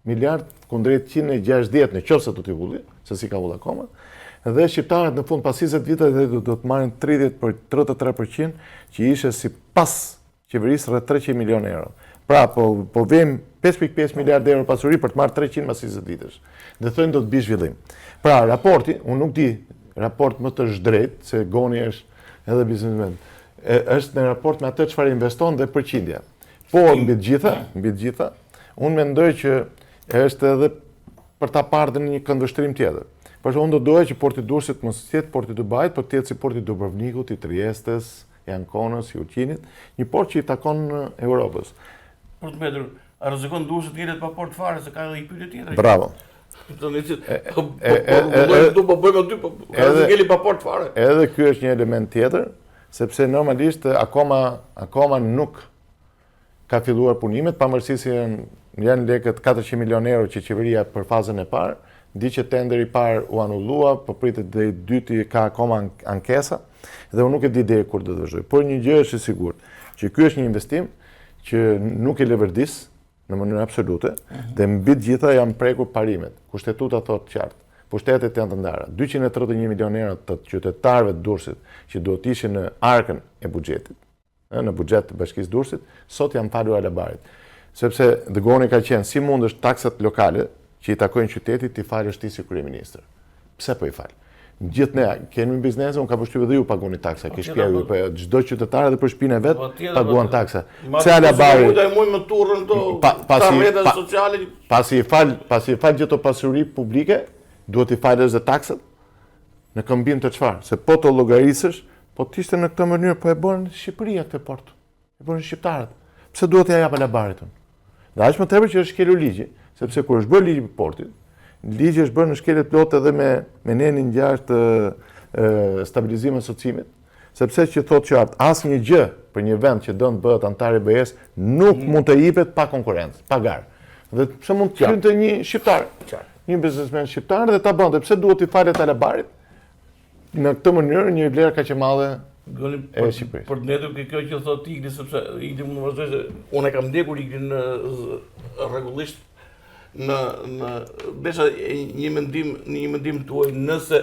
miliard kundrejt 160 në qoftë se do t'i hulli, se si ka hull akoma, dhe shqiptarët në fund pas 20 viteve do të marrin 33% që ishte si pas qeverisë rreth 300 milionë euro. Pra, po vëm 5.5 miliardë euro pasuri për të marrë 300 pas 20 vitesh. Dhe thonë do të bëj zhvillim. Pra, raporti, unë nuk di raport më të zhdrejt, se Goni është edhe biznesmen, është në raport me atë çfarë investon dhe përqindja. Po, mbi të gjitha, unë mendoj që është edhe për ta parë dhe një këndvështrim tjetër. Por unë do doja që porti Durrësit mos jetë porti Dubait, por të jetë si porti Dubrovnikut, i Triestes, i Ankonës, i Urqinit, një port që i takon Europës. Për të mbetur, a rrezikon Durrësi të jetë pa port fare, se ka edhe një pyetje tjetër. Bravo. Edhe ky është një element tjetër, sepse normalisht akoma nuk ka filluar punimet, pavarësisht se janë lekët 400 milionë euro që qeveria për fazën e parë, di që tenderi i parë u anullua, po pritet dhe i dyti ka akoma ankesa, dhe unë nuk e di deri kur do të vazhdoj. Por një gjë është e sigurt, që ky është një investim që nuk i levërdis në mënyrë absolute, dhe mbi të gjitha janë prekur parimet. Kushtetuta thotë qartë, pushtetet janë të ndara. 231 milionë euro të qytetarëve të Durrësit që duhet të ishin në arkën e buxhetit, në buxhet të Bashkisë Durrësit, sot janë falur alabarit. Sepse dëgoni ka qenë si mund është taksat lokale që i takojnë qytetit t'i falësh ti si kryeministër. Pse po i fal? Gjithë ne kemi biznes, unë ka përshtypur dhe ju pagoni taksa, ke shpjegoj, po çdo qytetar edhe për shtëpinë e vet paguan taksa. Pse alabari? Pasi i fal gjithë pasuri publike, duhet i falësh dhe taksat në këmbim të çfarë? Se po të llogarisësh, po të ishte në këtë mënyrë po e bën Shqipëria këtë port. E bën shqiptarët. Pse duhet ja jap alabarit? Dhe aq më tepër që është shkelur ligji, sepse kur është bërë ligji për portin, ligji është bërë në shkelje plot edhe me nenin ngjartë stabilizim e socimit, sepse që thotë qartë, asnjë gjë për një vend që don të bëhet antar i BE-s nuk mund të jepet pa konkurrencë, pa garë. Dhe pse mund të hynte një shqiptar, një biznesmen shqiptar dhe ta bënte, pse duhet i falet alabarit? Në këtë mënyrë një vlerë kaq e madhe e Shqipërisë. Për të ndetur kjo që thotë Igli, sepse Igli mund të vazhdoj se unë e kam ndjekur Iglin rregullisht në besha një mendim tuaj, nëse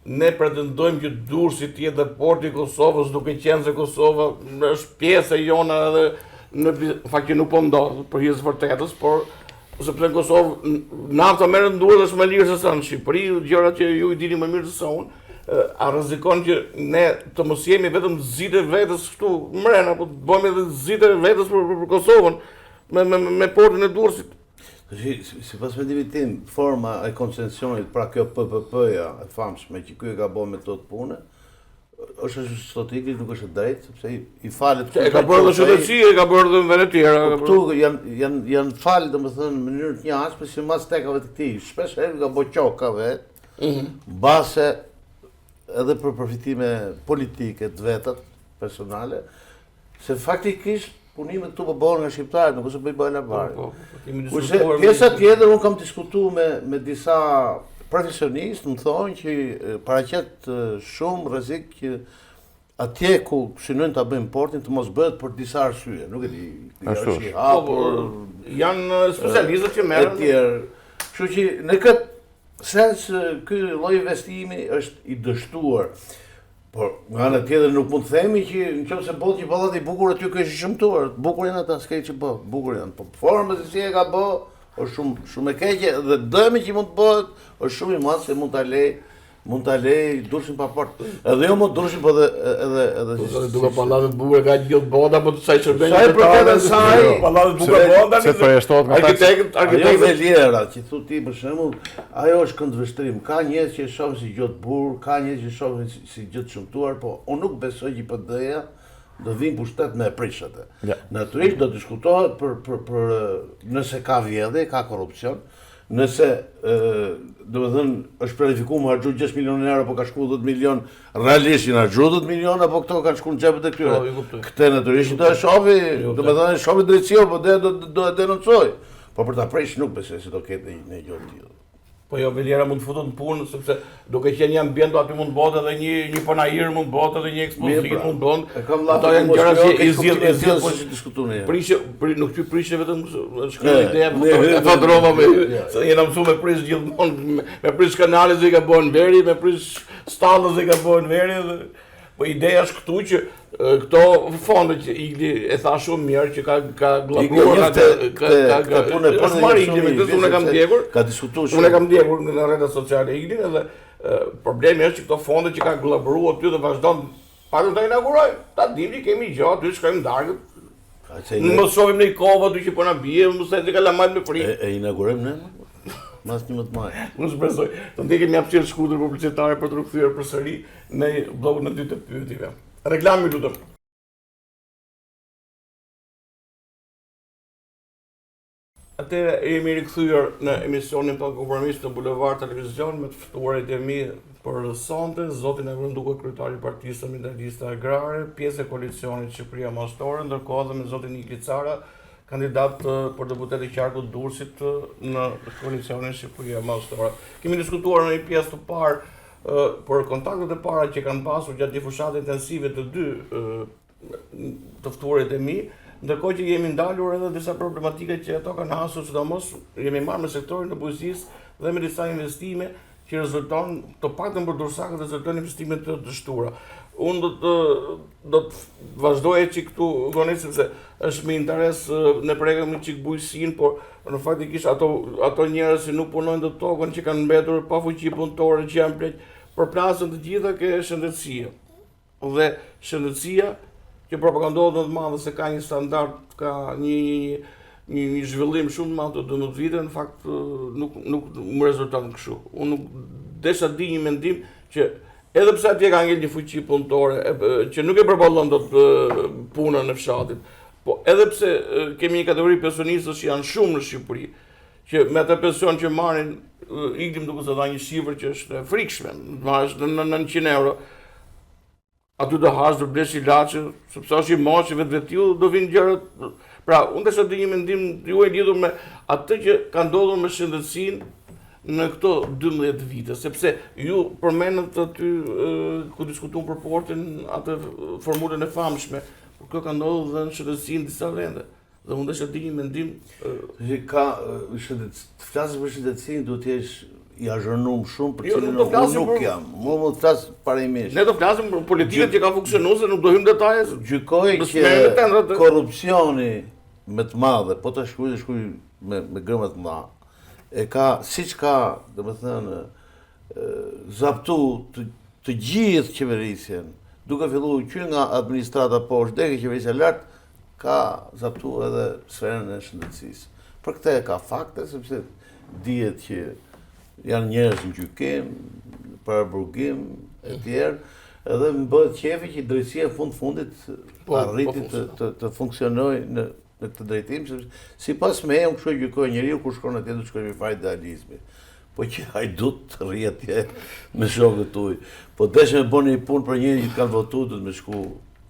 ne pretendojmë që Durrësi të jetë porti i Kosovës, duke qenë se Kosova është pjesë e jona edhe në fakt që nuk po ndodh për hir të vërtetës, por sepse në Kosovë nafta merret në Durrës është më lirë se sa në Shqipëri, gjërat që ju i dini më mirë se sa unë. A rrezikon që ne të mos jemi vetëm zite vetës këtu mrena, apo të bëjmë edhe zite vetës për Kosovën me portin e Durrësit? Sipas mendimit tim, forma e koncesionit, pra kjo PPP-ja e famshme që ky e ka bërë me tot punë, është aristotikli, nuk është drejt, sepse i falet. E ka bërë dhe shëndetësia, e ka bërë dhe në vene tjera. Këtu janë falë, domethënë, në mënyrë të njëjtshme si mas tekave të këtij. Shpesh herë ka bëu qokave, base edhe për përfitime politike të vetat, personale, se faktikisht punimet këtu po bëhen nga shqiptarët, nuk është se bëjnë lavaret. Kurse pjesa tjetër unë kam diskutuar me disa profesionistë, më thonë që paraqet shumë rrezik që atje ku synojnë ta bëjnë portin të mos bëhet për disa arsye, nuk e di. Ashtu është. Janë specialistët që merren. Kështu që në këtë sens ky lloj investimi është i dështuar. Por nga ana tjetër nuk mund të themi që nëse bëhet një pallat i bukur aty që është shëmtuar, bukur janë ata s'ka që bë, bukur janë. Po forma se e ka bë është shumë e keqe dhe dëmi që mund të bëhet është shumë i madh se mund ta lej durshin pa port. Edhe jo më durshin po edhe duke pallatet bukur ka gjithë bota po të saj shërbejnë. Sa i përket asaj, pallatet bukur bota se përjashtohet nga arkitektë dhe lera, që thu ti për shembull, ajo është këndvështrim. Ka njerëz që e shohin si gjë të burr, ka njerëz që e shohin si gjë të shëmtuar, po unë nuk besoj që PD-ja do vinë pushtet me prishat. Natyrisht do diskutohet për nëse ka vjedhje, ka korrupsion. Nëse, domethënë, është planifikuar me harxhu 6 milionë euro, apo ka shku 10 milion, realisht janë harxhu 10 milion, apo këto kanë shku në xhepet e këtyre. Këtë natyrisht do e shohi, domethënë shohi drejtësia, po do e denoncoj. Po për ta prish nuk besoj se do ketë një gjë të tillë. Po jo, Veliera mund të futet në punë, sepse duke qenë një ambient aty mund të bëhet edhe një panajir, mund të bëhet edhe një ekspozit, mund të bëhen. Ato janë gjëra që i zgjidh po që diskutojnë. Nuk ty prishë vetëm shkruaj ideja, po fotografa me se jena mësuar me prish gjithmonë, me prish kanale që ka bën veri, me prish stallë që ka bën veri dhe po ideja është këtu që këto fonde që Igli e tha shumë mirë që ka glabruar unë kam ndjekur. Ka diskutuar shumë. Unë kam ndjekur në rrjetet sociale Iglin edhe problemi është që këto fonde që ka glabruar aty dhe vazhdon pa të inaugurojnë. Ta dimë që kemi gjë aty shkojmë darkët. Mos shohim në Kovë aty që po na bie, mos e di ka lamaj me frikë. E inaugurojmë ne? Mas 11 maj. Unë shpresoj të ndjekim një hapësirë shkurtër publicitare për të rikthyer përsëri në bllogun e dytë të pyetjeve. Reklami lutem. Atëherë jemi rikthyer në emisionin pa kompromis të Bulevard Televizion me të ftuarit e mi për sonte, zotin Evren Duka, kryetari i Partisë Ambientaliste Agrare, pjesë e koalicionit Shqipëria Mastore, ndërkohë edhe me zotin Igli Cara, kandidat për deputet e qarkut Durrësit në koalicionin Shqipëria Mastore. Kemi diskutuar në një pjesë të parë për kontaktet e para që kanë pasur gjatë një fushate intensive të dy të ftuarit e mi, ndërkohë që jemi ndalur edhe disa problematike që ato kanë hasur, sidomos jemi marrë me sektorin e bujqësisë dhe me disa investime që rezulton, të paktën për Durrësakët rezultojnë investime të dështuara. Unë do të vazhdoj që këtu goni sepse është me interes në prekëm çik bujqësinë, por në faktikisht ato njerëz që nuk punojnë të tokën, që kanë mbetur pa fuqi punëtore, që janë pleq, përplasën të gjitha ke shëndetësia. Dhe shëndetësia që propagandohet më të madhe se ka një standard, ka një zhvillim shumë të madh të 12 vite, në fakt nuk më rezulton kështu. Unë nuk desha di një mendim që edhe pse atje ka ngel një fuqi punëtore që nuk e përballon dot punën në fshatit, po edhe pse kemi një kategori pensionistësh që janë shumë në Shqipëri, që me atë pension që marrin, Iglim duke se dha një shifër që është e frikshme, marrësh në 900 euro, aty do hash, do blesh ilaçe, sepse është i moshë vetveti do vinë gjërat. Pra, unë desha di një mendim juaj lidhur me atë që ka ndodhur me shëndetësinë në këto 12 vite, sepse ju përmendet aty ku diskutuam për portin atë formulën e famshme, por kjo ka ndodhur dhe në shëndetësinë disa vende. Dhe unë desha di një mendim ka të flasësh për shëndetësinë duhet të jesh i azhërnuar shumë për cilën unë nuk jam. Unë do të flas parimisht. Ne do flasim për politikën që ka funksionuar, se nuk do hym detaje. Gjykoj që korrupsioni më të madhe, po ta shkruaj me gërma të mëdha, e ka, siç ka, domethënë, zaptu të gjithë qeverisjen, duke filluar që nga administrata poshtë deri qeverisja lart, ka zaptu edhe sferën e shëndetësisë. Për këtë ka fakte, sepse dihet që janë njerëz në gjykim, për burgim e tjerë, edhe më bëhet qefi që drejtësia në fundit arriti të funksionojë në këtë drejtim, sepse sipas meje unë kështu gjykoj njeriu kur shkon atje do të shkojë me fare idealizmi. Po që hajdut të rri atje me shokët tuaj. Po deshe me bëni një punë për njëri që të kanë votuar do të më shku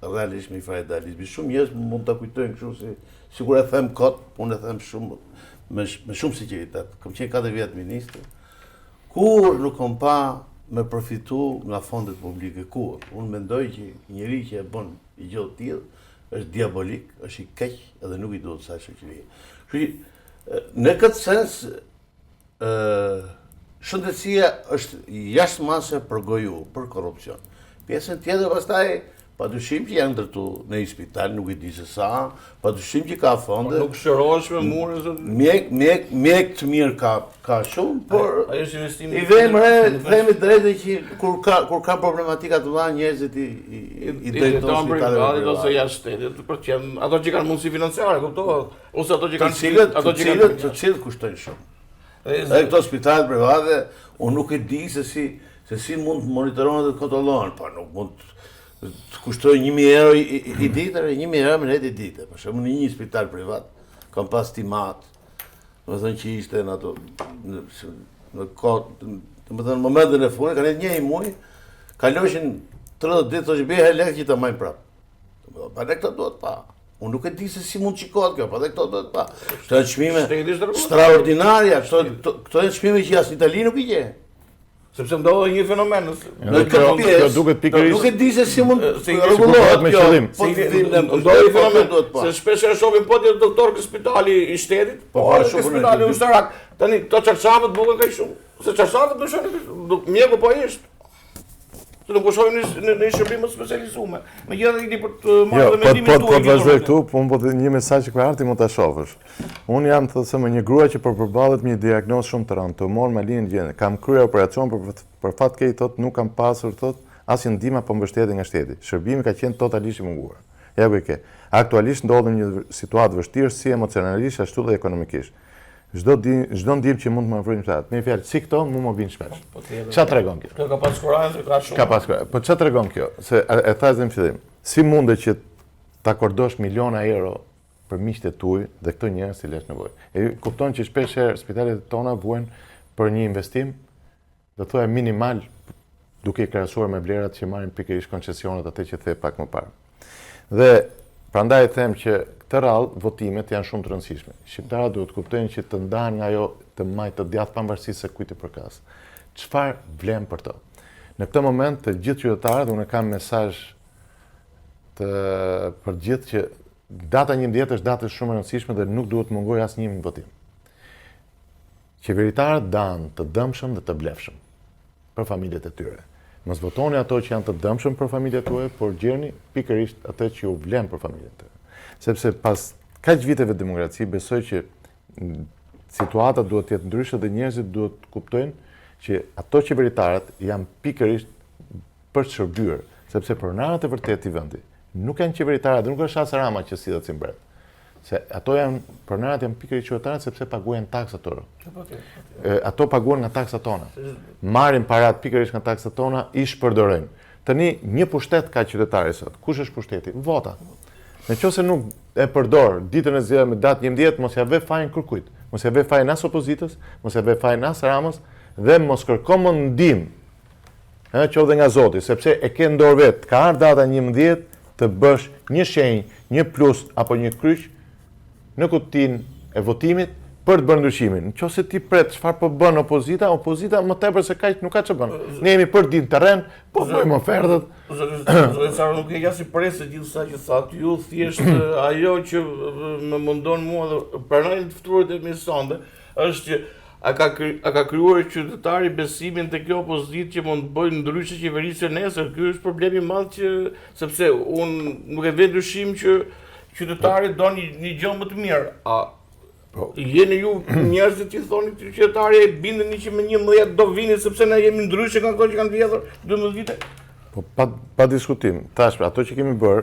realisht me fare idealizmi. Shumë njerëz mund ta kujtojnë kështu sikur e them kot, unë e them shumë me shumë sinqeritet. Kam qenë 4 vjet ministër. Kur nuk kam pa me përfitu nga fondet publike, kur. Unë mendoj që njëri që e bën i gjë të tillë është diabolik, është i keq edhe nuk i duhet sa shoqëria. Kështu në këtë sens shëndetësia është jashtë mase për goju, për korrupsion. Pjesën tjetër pastaj padyshim që janë ndërtu në një spital, nuk e di se sa, padyshim që ka fonde. Nuk shërohesh me mure zot. Mjek të mirë ka shumë, por ai është investimi. I themi drejtë që kur ka problematika të mëdha njerëzit i drejtojnë spitalet ose jashtë shtetit, për që ato që kanë mundësi financiare, kuptohet, ose ato që kanë të cilët kushtojnë shumë. Dhe këto spitalet private, unë nuk e di se si mund të monitorohen dhe të kontrollohen, pa nuk mund të kushtojë 1.000 euro i ditër, 1.000 euro me net i ditë. Për shembull në një spital privat, kam pas stimat, do të thënë që ishte në ato në kohë, do të thënë në momentin e fundit, kanë një muaj, kaloshin 30 ditë thoshë bëj lekë që ta majnë prapë. Pa ne këto duhet pa. Unë nuk e di se si mund qikohet kjo, pa dhe këto duhet pa. Këto janë çmime straordinaria, këto janë çmime që as në Itali nuk i gje. Sepse ndodhë një fenomen. Në këtë pjesë, nuk e di se si mund rregullohet kjo. Ndodhë një fenomen, se shpesh e shohim po të doktor në spitali i shtetit, po në spitali ushtarak. Tani këto çarçavet buken kaq shumë. Se çarçavet mjeku po ishte. Të nuk shohim në shërbime specializuar. Megjithatë i di për të marrë mendimin tuaj. Po vazhdoj këtu, po më bëhet një mesazh që kërharti mund ta shohësh. Unë jam thosë me një grua që përballet me një diagnozë shumë të rëndë, tumor maligne gjene. Kam kryer operacion për fat keq thotë nuk kam pasur thotë asnjë ndihmë apo mbështetje nga shteti. Shërbimi ka qenë totalisht i munguar. Ja ku e ke. Aktualisht ndodhem në një situatë vështirë si emocionalisht ashtu dhe ekonomikisht. Çdo ndihmë që mund të më ofrojnë shtat. Me fjalë, si këto mu më vinë shpesh. Çfarë tregon kjo? Kjo ka pas kurajë, ka shumë. Ka pas kurajë. Po çfarë tregon kjo? Se e thash në fillim. Si mundet që ta akordosh miliona euro për miqtë e tuaj dhe këto njerëz si lesh nevojë? E kupton që shpesh herë spitalet tona vuajnë për një investim, do thoya minimal, duke i krahasuar me vlerat që marrin pikërisht koncesionet atë që the pak më parë. Dhe prandaj them që këtë radhë votimet janë shumë të rëndësishme. Shqiptarët duhet të kuptojnë që të ndahen nga ajo të majtë të djathtë pavarësisht se kujt i përkas. Çfarë vlen për to? Në këtë moment të gjithë qytetarët unë kam mesazh për gjithë që data 11 është datë shumë e rëndësishme dhe nuk duhet të mungojë asnjë votim. Qeveritarët dan të dëmshëm dhe të blefshëm për familjet e tyre. Mos votoni ato që janë të dëmshëm për familjet tuaja, por gjeni pikërisht atë që u vlen për familjet tuaja. Sepse pas kaq viteve demokraci, besoj që situata duhet të jetë ndryshe dhe njerëzit duhet të kuptojnë që ato qeveritarët janë pikërisht për të shërbyer, sepse pronarët e vërtet i vendit nuk janë qeveritarët, nuk është as Rama që sillet si mbret. Se ato janë pronarët janë pikërisht qytetarët sepse paguajnë taksat tona. Ato paguajnë nga taksat tona. Marrin parat pikërisht nga taksat tona, i shpërdorojnë. Tani një pushtet ka qytetari sot. Kush është pushteti? Vota. Nëse nuk e përdor ditën e zgjedhjeve me datë 11, mos ja vë fajin kërkujt. Mos ja vë fajin as opozitës, mos ja vë fajin as Ramës dhe mos kërko më ndihmë. Qoftë nga Zoti, sepse e ke në dorë vet, ka ardhur data 11 të bësh një shenjë, një plus apo një kryq në kutinë e votimit për të bërë ndryshimin. Nëse ti pret çfarë po bën opozita më tepër se kaq nuk ka ç'bën. Ne jemi për dinë terren, po bëjmë ofertët. Sa nuk e ka si presë gjithsesi që thatë ju thjesht ajo që më mundon mua dhe pranojnë të ftuarit e emisionit është që a ka krijuar qytetari besimin te kjo opozitë që mund të bëjë ndryshe qeverisë nesër. Ky është problemi i madh që sepse unë nuk e vë dyshim që qytetarit do një gjë më të mirë. Jeni ju njerëzit që thoni që qytetari bindeni që me 11 do vini sepse ne jemi ndryshe nga ato që kanë vjedhur 12 vite. Po pa diskutim. Tash ato që kemi bërë,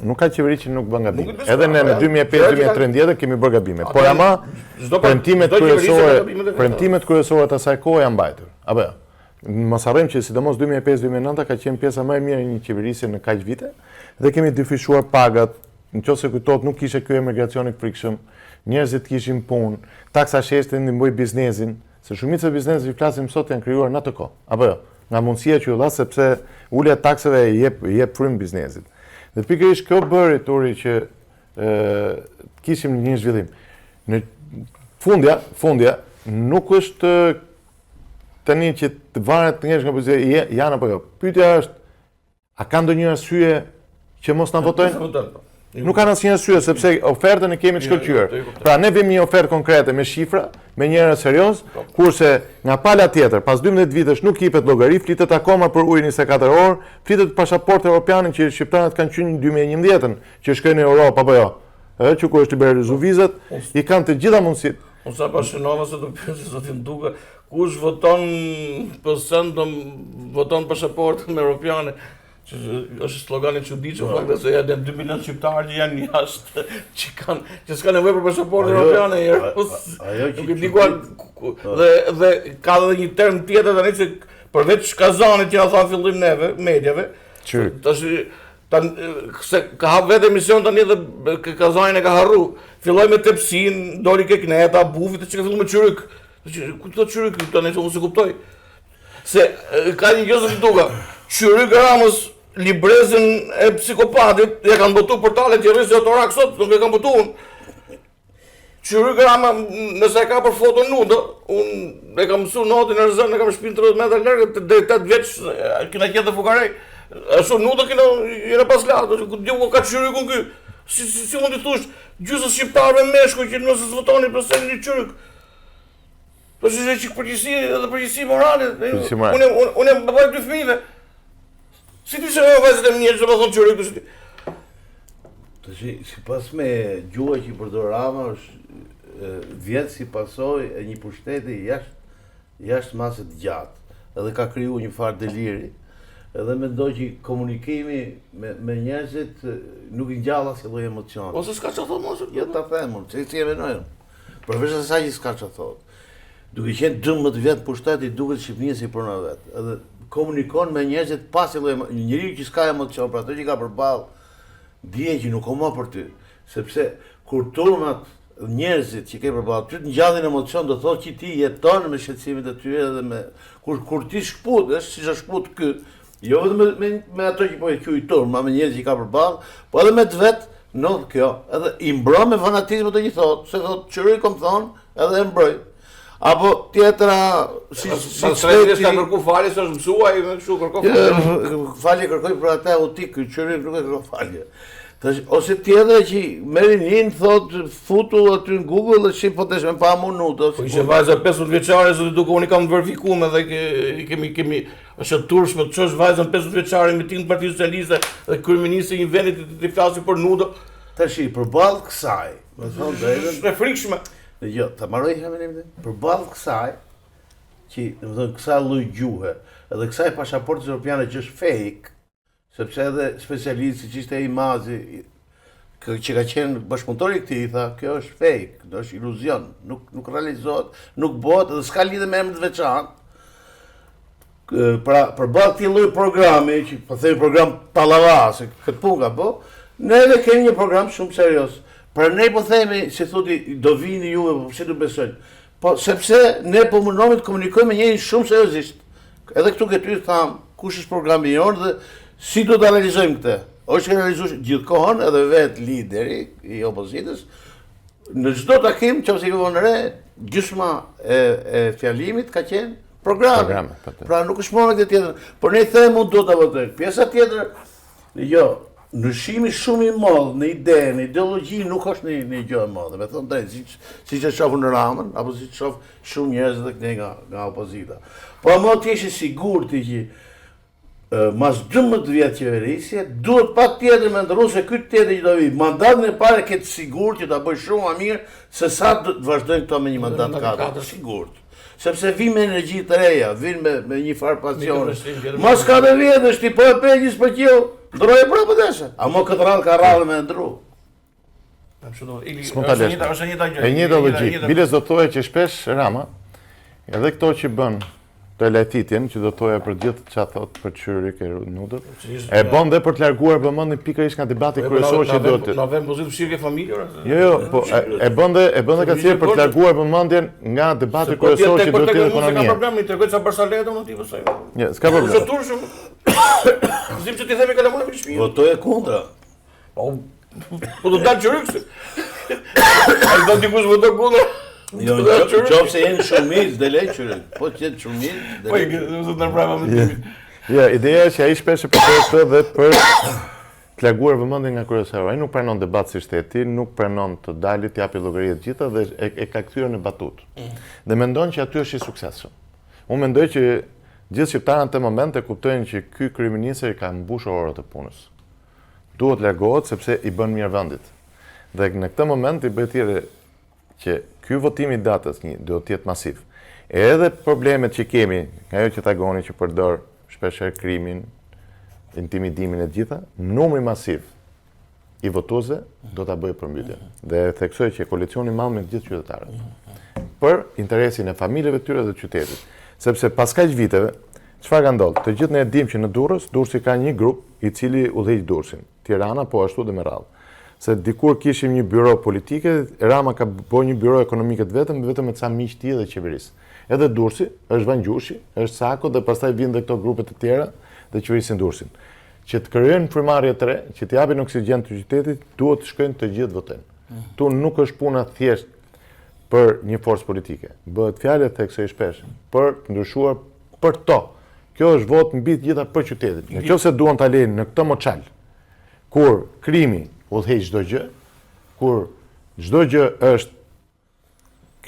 nuk ka qeveri që nuk bën gabime. Edhe ne në 2005-2013 kemi bërë gabime. Por ama premtimet kryesore të asaj kohe janë mbajtur. Apo jo. mos harrojmë që sidomos 2005-2009 ka qenë pjesa më e mirë e një qeverisje në kaq vite dhe kemi dyfishuar pagat, nëse kujtohet nuk kishte ky emigracion i frikshëm, njerëzit kishin punë, taksa sheshte ndihmoi biznesin, se shumica e bizneseve që flasim sot janë krijuar në atë kohë. Apo jo, nga mundësia që u dha sepse ulja e taksave i jep frym biznesit. Dhe pikërisht kjo bëri Turi që kishim një zhvillim. Në fundja nuk është tani që të varet njerëz nga pozicia janë apo jo. Pyetja është, a ka ndonjë arsye që mos na votojnë? Nuk kanë asnjë arsye sepse ofertën e kemi të shkëlqyer. Pra ne vëmë një ofertë konkrete me shifra, me njerëz serioz, kurse nga pala tjetër, pas 12 vitesh nuk jepet llogari, flitet akoma për ujë 24 orë, flitet pasaportë europiane që shqiptarët kanë qenë në 2011-ën, që shkojnë në Europë apo jo. Që ku është liberalizuar vizat, i kanë të gjitha mundësitë. Unë sa pashënova se do pyesë zotin Duka, kush voton PS-n, voton pasaportën europiane. Që është slogani çuditshëm, fakti se janë 2 milionë shqiptarë që janë jashtë, që s'ka nevojë për pasaportë europiane. Nuk e di dhe ka edhe një term tjetër tani që përveç Kazanit që na than fillim neve, mediave, tash se ka hap vetë emision tani dhe Kazanin e ka harru. Filloi me tepsin, doli ke kneta, bufit, që ka filluar me çyryk. Ku të çyryk tani unë se kuptoj. Se ka një gjë që duka. Qyryk Ramës librezën e psikopatit, ja kanë botu portalet që rrisë autorak sot, nuk e kanë botu unë. Qyryk Rama, nëse e ka për foto nudë, unë e kam mësu notin e rëzën, e kam shpinë 30 metra lërgë, dhe 8 vjeç, kina kjetë dhe fukarej. Ashtu nudë kina pas latë, ku ka qyrykun ky. Si mund të thush, gjysës shqiptarëve meshkuj që nëse s'votoni për se një qyryk. Po që që përgjësi edhe përgjësi morale. Unë e bëbaj 2 fëmijëve. Si ti që vajzët e mirë që më thonë qyryk të shti? Të që si pas me gjua që i përdor Rama është vjetë si pasoj e një pushteti jashtë maset gjatë. Edhe ka kriju një farë deliri. Edhe mendoj që komunikimi me njerëzit nuk i ngjall asnjë lloj emocioni. Ose s'ka çfarë thonë mos. Jo ta them unë, si e menojnë. Përveç asaj që s'ka çfarë thotë. Duke qenë 12 vjet pushteti duket Shqipëria si puna vet. Edhe komunikon me njerëzit pas lloj njeriu që s'ka emocion, për ato që ka përballë, dije që nuk ka më për ty, sepse kur turmat njerëzit që ke përballë ty të ngjallin emocion, do thotë që ti jeton me shqetësimet e tyre edhe me kur ti shkputesh, siç është shkput ky. Jo vetëm me ato që po e quaj turma, me njerëz që ka përballë, po edhe me të vet, no kjo, edhe i mbron me fanatizëm të një thotë, se thotë çuri kom thon, edhe e mbroj. Apo tjetra si shteti ka kërku falje se është mësuar i kështu kërkon falje. Falje kërkoj për atë utik, ky çuri nuk e kërkon falje. Ose tjetra që Merinin thot futu aty në Google dhe shqip po tesh me pa minutë. Po ishte vajza 15 vjeçare se duke unë kam verifikuar dhe kemi është turshme të çosh vajzën 15 vjeçare në miting të Partisë Socialiste dhe kryeministri i një vendi të flasë për nudo. Tash përballë kësaj, më thonë drejtën, është e frikshme. Jo, ta marroj hamenim dhe. Përballë kësaj, që domethënë kësaj lloj gjuhe, edhe kësaj pasaportës europiane që është fake, sepse edhe specialisti që ishte Imazi, që ka qenë bashkëpunëtori i këtij, i tha, kjo është fake, është iluzion, nuk realizohet, nuk bëhet dhe s'ka lidhje me emrin të veçantë. Pra, përballë këtij lloji programi, që po themi program pallava, se këtë punë ka bë, ne edhe kemi një program shumë serioz. Pra ne po themi, si thotë, do vini juve, po pse do besojnë. Po sepse ne po mundohemi të komunikojmë me njërin shumë seriozisht. Edhe këtu ke ty tham, kush është programi jonë dhe si do ta realizojmë këtë. Është realizuar gjithkohon edhe vetë lideri i opozitës. Në çdo takim, nëse i vjen re, gjysma e fjalimit ka qenë program. Pra nuk është moment tjetër. Por ne them unë do ta votoj. Pjesa tjetër, jo. Ndryshimi shumë i madh në ide, në ideologji nuk është një gjë e madhe. Me thonë drejt, siç e shohun në Ramën, apo siç shoh shumë njerëz edhe nga opozita. Po më të jesh i sigurt që mas 12 vjet qeverisje, duhet patjetër me ndërru se ky tjetër që do vi, mandatin e parë ke të sigurt që ta bëj shumë më mirë se sa të vazhdojnë këto me një mandat katër, sigurt. Sepse vi me energji të reja, vinë me një farë pasione. Mas 4 vjetësh ti po e pegjis për kjo, ndroje prapë deshe. A mo këtë rallë ka rallë me ndru. E njëjta logjik. Biles do të thoje që shpesh Rama, edhe këto që bën të lajthitjen, që do thoja për gjithë çfarë thot për Qyrik e Nudët. E bën dhe për të larguar vëmendjen pikërisht nga debati kryesor që do të. Na vjen pozitiv shirje familjore? Jo, po e bën dhe kacir për të larguar vëmendjen nga debati kryesor që do të jetë ekonomia. Ka problem, i tregoj sa Barsaleta unë ti pastaj. Jo, s'ka problem. Zë turshëm. Zim që ti themi kalamon me shtëpi. Votoje kundra. Po do dal Qyrik. Ai do dikush voto kundra. Jo, qofse jeni shumicë, delej Qyrik. Po që jetë shumicë, Po i zot në brava me timin. Ja, ideja është që ai shpesh e përdor këtë dhe për të larguar vëmendjen nga kryesori. Ai nuk pranon debat si shteti, nuk pranon të dalit të japi llogari të gjitha dhe e ka kthyer në batut. Dhe mendon që aty është i suksesshëm. Unë mendoj që gjithë shqiptarët në të moment e kuptojnë që ky kryeminist ka mbushur orët e punës. Duhet largohet sepse i bën mirë vendit. Dhe në këtë moment i bëhet thirrje që ky votim i datës 1 duhet të jetë masiv. Edhe problemet që kemi, ajo që tagoni që përdor shpeshherë krimin, intimidimin e gjitha, numri masiv i votuesve do ta bëjë përmbytjen. Dhe theksoj që koalicioni i madh me të gjithë qytetarët për interesin e familjeve të tyre dhe të qytetit. Sepse pas kaq viteve, çfarë ka ndodhur? Të gjithë ne e dimë që në Durrës, Durrësi ka një grup i cili udhëheq Durrësin. Tirana po ashtu dhe me radhë. Se dikur kishim një byro politike, Rama ka bërë një byro ekonomike vetëm me ca miq të tij dhe qeverisë. Edhe Durrësi është Vangjushi, është Sako dhe pastaj vijnë dhe këto grupe të tjera dhe qeverisin Durrësin. Që të krijojnë frymëmarrje të re, që të japin oksigjen të qytetit, duhet të shkojnë të gjithë votojnë. Tu nuk është puna thjesht për një forcë politike. Bëhet fjalë theksoj shpesh për të ndryshuar për to. Kjo është votë mbi të gjitha për qytetin. Nëse duan ta lejnë në këtë moçal, kur krimi udhëheq çdo gjë, kur çdo gjë është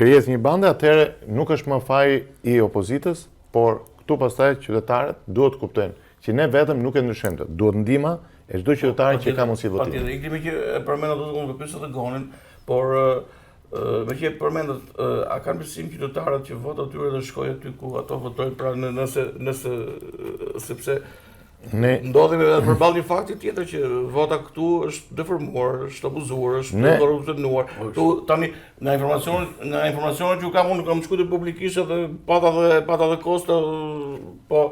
krijesë një bande, atëherë nuk është më faji i opozitës, por këtu pastaj qytetarët duhet të kuptojnë që ne vetëm nuk e ndryshojmë të. Duhet ndihma e çdo qytetari që ka mundësi votimi. Patjetër, i kemi që e përmenda do të unë pyesë të gonin, por me që e përmendet, a kanë besim qytetarët që vota tyre do shkojë aty ku ato votojnë, pra nëse sepse ndodhim edhe përballë një fakti tjetër që vota këtu është deformuar, është abuzuar, është korrupsionuar. Tu tani nga informacionet që kam unë kam shkruar publikisht edhe pata dhe kosta, po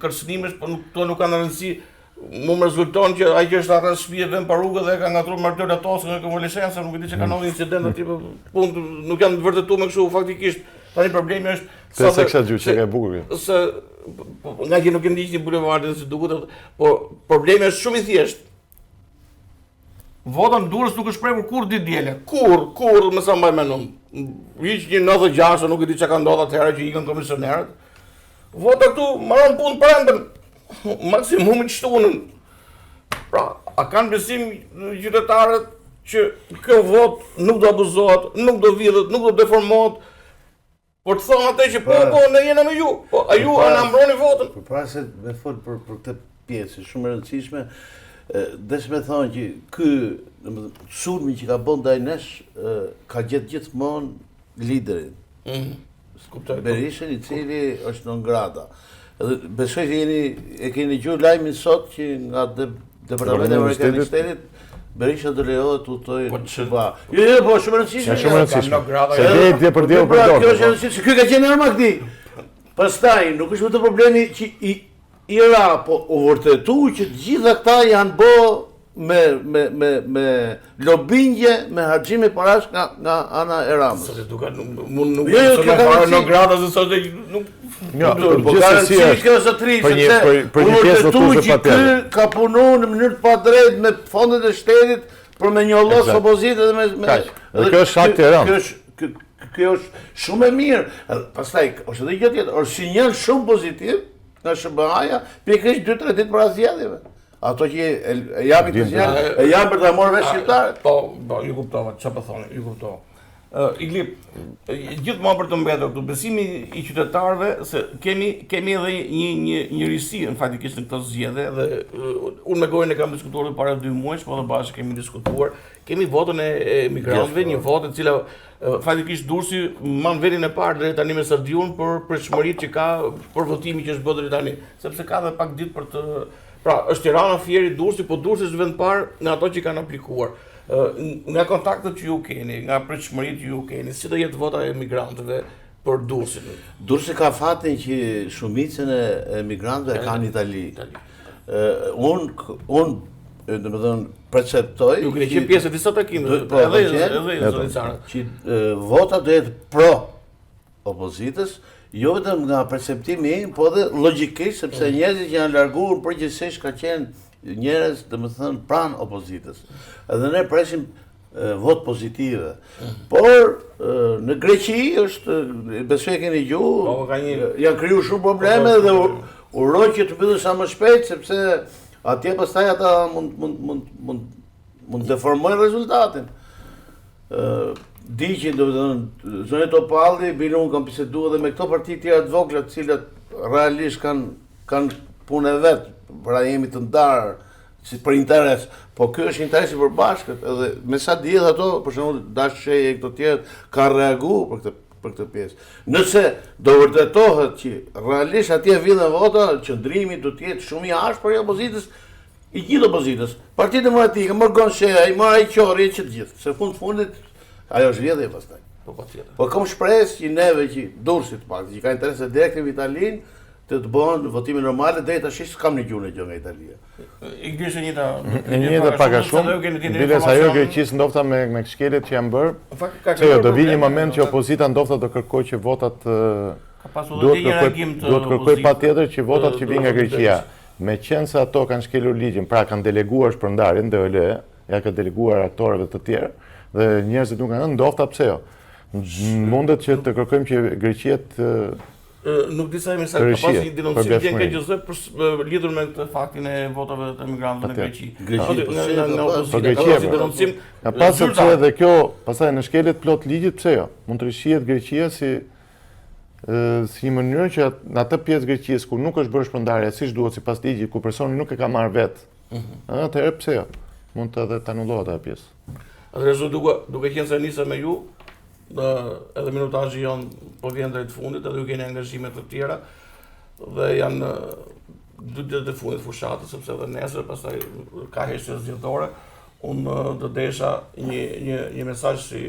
kërcënimesh, po nuk kanë rëndësi. Mu më rezulton që ai që është arrest shtëpi vën pa rrugë dhe ka ngatruar martyrë atose në konvalescencë, nuk e di se kanë ndodhur incidente aty, punë nuk janë vërtetuar me kështu faktikisht. Tani problemi është sa se kështu që e bukur. Se nga që nuk e ndiqni bulevardin si duket, por problemi është shumë i thjeshtë. Vota në Durrës nuk është shprehur kur ditë diele. Kur më sa mbaj mendon. Hiç një 96, nuk e di çka ka ndodhur atëherë që ikën komisionerët. Vota këtu marrën punë prandën. Maksimumin shtunën. Pra, a kanë besim qytetarët që kjo votë nuk do abuzohet, nuk do vidhet, nuk do deformohet, por të thonë atë që po, ne jena me ju, po a ju na mbroni votën. Përpara se me fol për këtë pjesë shumë e rëndësishme, desh me thonë që ky sulmi që ka bën ndaj nesh ka gjetë gjithmonë liderin. Berishën, i cili është non grata. Besoj që e keni gjuar lajmin sot që nga Departamenti Amerikan i Shtetit Berisha do lejohet të udhtojë SBA. Jo, po shumë rëndësishme. Shumë rëndësishme. Se dhe për dhe për Kjo është rëndësishme, ky ka qenë arma këtij. Pastaj nuk është vetëm problemi që i ra, po u vërtetu që të gjitha këta janë bë me lobingje, me harxhime parash nga ana e Ramës. Sa të duket nuk ka fare në grada se sot nuk po ka rëndësi kjo zotëri, sepse për një pjesë votuese që ky ka punuar në mënyrë të padrejtë me fondet e shtetit për me njollos opozitën dhe me dhe kjo është akti i rëndë. Kjo është shumë e mirë. Pastaj është edhe gjë tjetër, është sinjal shumë pozitiv nga SBA-ja pikërisht 2-3 ditë para zgjedhjeve. Ato që e japin të sinjal, e janë për ta marrë vesh shqiptarët. Po, ju kuptova, çfarë po thoni, ju kuptova. Iglip, gjithmonë për të mbetur këtu besimi i qytetarëve se kemi edhe një risi në faktikisht në këto zgjedhje dhe unë me gojën e kam diskutuar para 2 muajsh, po edhe bashkë kemi diskutuar. Kemi votën e emigrantëve, një votë e cila faktikisht Durrësi mban vendin e parë deri tani me Sardiun për pritshmëritë që ka për votimin që është bërë deri tani, sepse ka edhe pak ditë për të. Pra, është Tirana, Fieri, Durrësi, po Durrësi është vend parë nga ato që kanë aplikuar. Nga kontaktet që ju keni, nga pritshmëritë që ju keni, si do jetë vota e emigrantëve, për Durrësin. Durrësi ka fatin që shumicën e emigrantëve e kanë në Itali. Unë domethënë perceptoj Ju keni qenë pjesë e disa takime, edhe zotësarë. që vota do jetë pro opozitës, jo vetëm nga perceptimi im, po edhe logjikisht sepse njerëzit që janë larguar përgjithsisht ka qenë njerëz domethënë pranë opozitës. Edhe ne presim vot pozitive. Por në Greqi është, besoj keni gjuhë, janë krijuar shumë probleme dhe uroj që të mbyllen sa më shpejt sepse atje pastaj ata mund deformojnë rezultatin. Di që domethënë zona Topalli, bile unë kam biseduar edhe me këto parti tjera të vogla, të cilat realisht kanë punë e vet, pra jemi të ndarë si për interes, po ky është interesi për bashkët, edhe me sa dihet ato, për shembull Dashej e këto tjerë kanë reaguar për këtë pjesë. Nëse do vërtetohet që realisht atje vjen vota, qëndrimi do të jetë shumë i ashpër i opozitës, i gjithë opozitës. Partia Demokratike morgon Sheha, i marr ai Qorri që të gjithë, se fundit ajo është vjedhje pastaj. Po patjetër. Po kam shpresë që neve që Durrësit pak, që ka interese direkte me Italinë, të bëhen votime normale, deri tash s'kam në gjë nga Italia. I gjysë njëta Njëta pak a shumë, biles ajo Greqisë ndofta me shkelet që janë bërë. Se jo, do vi një moment që opozita ndofta do kërkoj që votat duhet kërkoj patjetër që votat që vinë nga Greqia. Me qenë se ato kanë shkelur ligjin, pra kanë deleguar shpërndarjen DOL, ja ka deleguar aktorëve të tjerë dhe njerëzit nuk kanë ndofta pse jo. Mundet që të kërkojmë që Greqia nuk disa me sa ka pas një denoncim që ka gjëzë për lidhur me këtë faktin e votave të emigrantëve në Greqi. Greqia. Ka pas sepse edhe kjo, pastaj në shkelet plot ligjit pse jo? Mund të rishihet Greqia si një mënyrë që në atë pjesë Greqisë ku nuk është bërë shpërndarja siç duhet sipas ligjit, ku personi nuk e ka marrë vet. Atëherë pse jo? Mund të edhe të anullohet ajo pjesë. Atëherë duke qenë se nisa me ju, edhe minutazhi jonë po vjen drejt fundit, edhe ju keni angazhime të tjera dhe janë 2 ditët e fundit fushatës, sepse edhe nesër pastaj ka heshtje zgjedhore. Unë do desha një mesazh si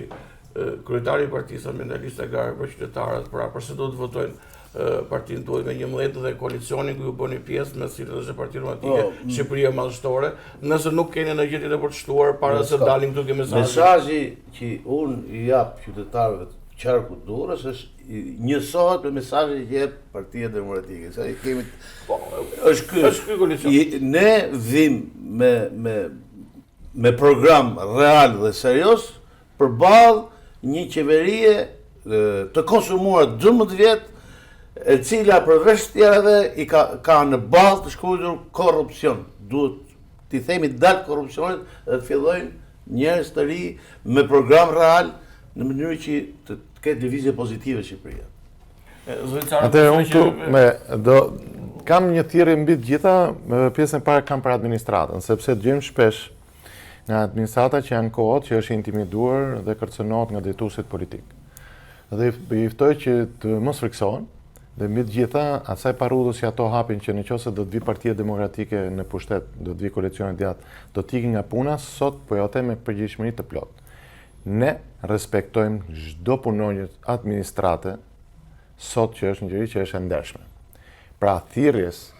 kryetari i Partisë Ambientaliste Agrare për qytetarët, pra përse do të votojnë partinë tuaj me 11 dhe koalicionin ku ju bëni pjesë me si dhe Partia Demokratike Shqipëria Madhështore, nëse nuk keni në gjë tjetër për të shtuar para se dalin këtu ke mesazhe. Mesazhi që unë i jap qytetarëve të qarkut Durrës është njësohet me mesazhin që jep Partia Demokratike. Sa i kemi është ky koalicion. Ne vim me program real dhe serioz përballë një qeverie të konsumuar 12 vjet, e cila përveç tjerave i ka në bazë të shkruar korrupsion. Duhet t'i themi dalë korrupsionit dhe të fillojnë njerëz të ri me program real në mënyrë që të ketë lëvizje pozitive Shqipëria. Atëherë kam një thirrje mbi të gjitha, pjesën e parë kam për administratën, sepse dëgjojmë shpesh nga administrata që janë kohët që është intimiduar dhe kërcënohet nga drejtuesit politik. Dhe i ftoj që të mos friksohen, dhe mbi të gjitha asaj parudhës që ato hapin që nëse do të vi Partia Demokratike në pushtet, do të vi koalicioni djathtë, do të ikin nga puna, sot po jo them me përgjegjësinë të plotë. Ne respektojmë çdo punonjës administrate sot që është një gjëri që është e ndershme. Pra thirrjes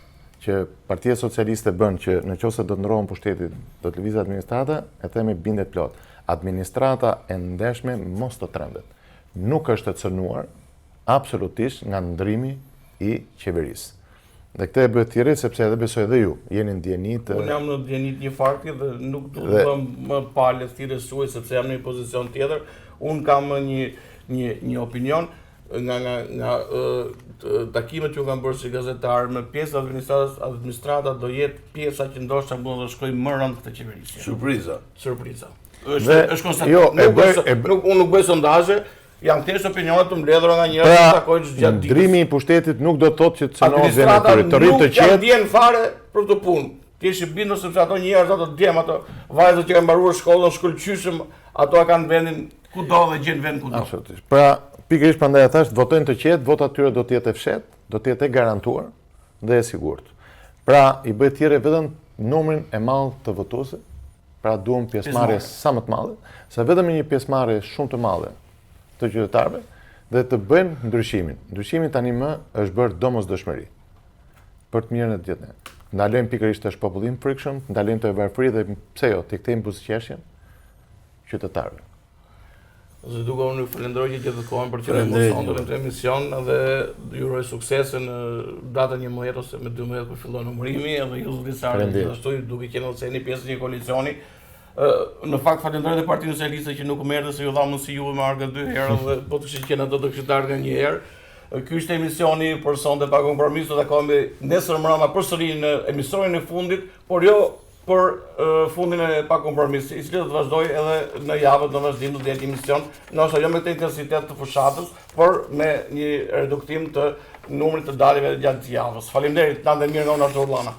që Partia Socialiste bën që nëse do të ndrohen pushtetit, do të lëvizë administrata, e themi bindet plot. Administrata e ndershme mos të trembet. Nuk është të cënuar absolutisht nga ndrimi i qeverisë. Dhe këtë e bëhet thirrje sepse edhe besoj edhe ju jeni ndjeni të. Unë jam në ndjeni të një farti dhe nuk do të më palë thirrjes suaj sepse jam në një pozicion tjetër. Unë kam një opinion nga takimet që kanë bërë si gazetar me pjesë administrata do jetë pjesa që ndoshta mund të shkojë më rënd këtë qeverisje. Surpriza. Është konstatuar. Unë nuk bëj sondazhe, janë thjesht opinione të mbledhura nga njerëz që takojnë gjatë ditës. Ndrimi i pushtetit nuk do të thotë që të cënohet vetë të rritë të qetë. Nuk ndjen fare për të punë. Ti je i bindur sepse ato njerëz ato djem ato vajzat që kanë mbaruar shkollën, shkëlqyshëm, ato kanë vendin kudo dhe gjën vend kudo. Absolutisht. Pra pikërisht prandaj ata votojnë të qetë, vota atyre do të jetë e fshehtë, do të jetë e garantuar dhe e sigurt. Pra i bëhet thirrje vetëm numrin e madh të votuesve. Pra duam pjesëmarrje sa më të madhe, se vetëm një pjesëmarrje shumë të madhe të qytetarëve dhe të bëjnë ndryshimin. Ndryshimi tani më është bërë domosdoshmëri për të mirën e të gjithë ne. Ndalojmë pikërisht të shpopullim frikshëm, ndalojmë të varfëri dhe pse jo, t'i kthejmë buzëqeshjen qytetarëve. Zë duke unë ju falenderoj që gjetët kohën për që në sonde në emision dhe ju uroj suksese në datën 11 ose me 12 kur fillon numërimi edhe ju zëdisarë gjithashtu duke qenë ose një pjesë një koalicioni. Në fakt falenderoj dhe Partinë Socialiste që nuk merrte se ju dha mundësi juve me argë 2 herë dhe po të kishit qenë ato të kishit argë 1 herë. Ky është emisioni për sonde pa kompromis, do takojmë nesër mbrëma përsëri në emisionin e fundit, por jo për fundin e pa kompromis, i cili do të vazhdoj edhe në javët në vazhdim të jetë emision, ndoshta jo me këtë intensitet të fushatës, por me një reduktim të numrit të daljeve gjatë javës. Faleminderit, natë mirë nga unë Artur Llana.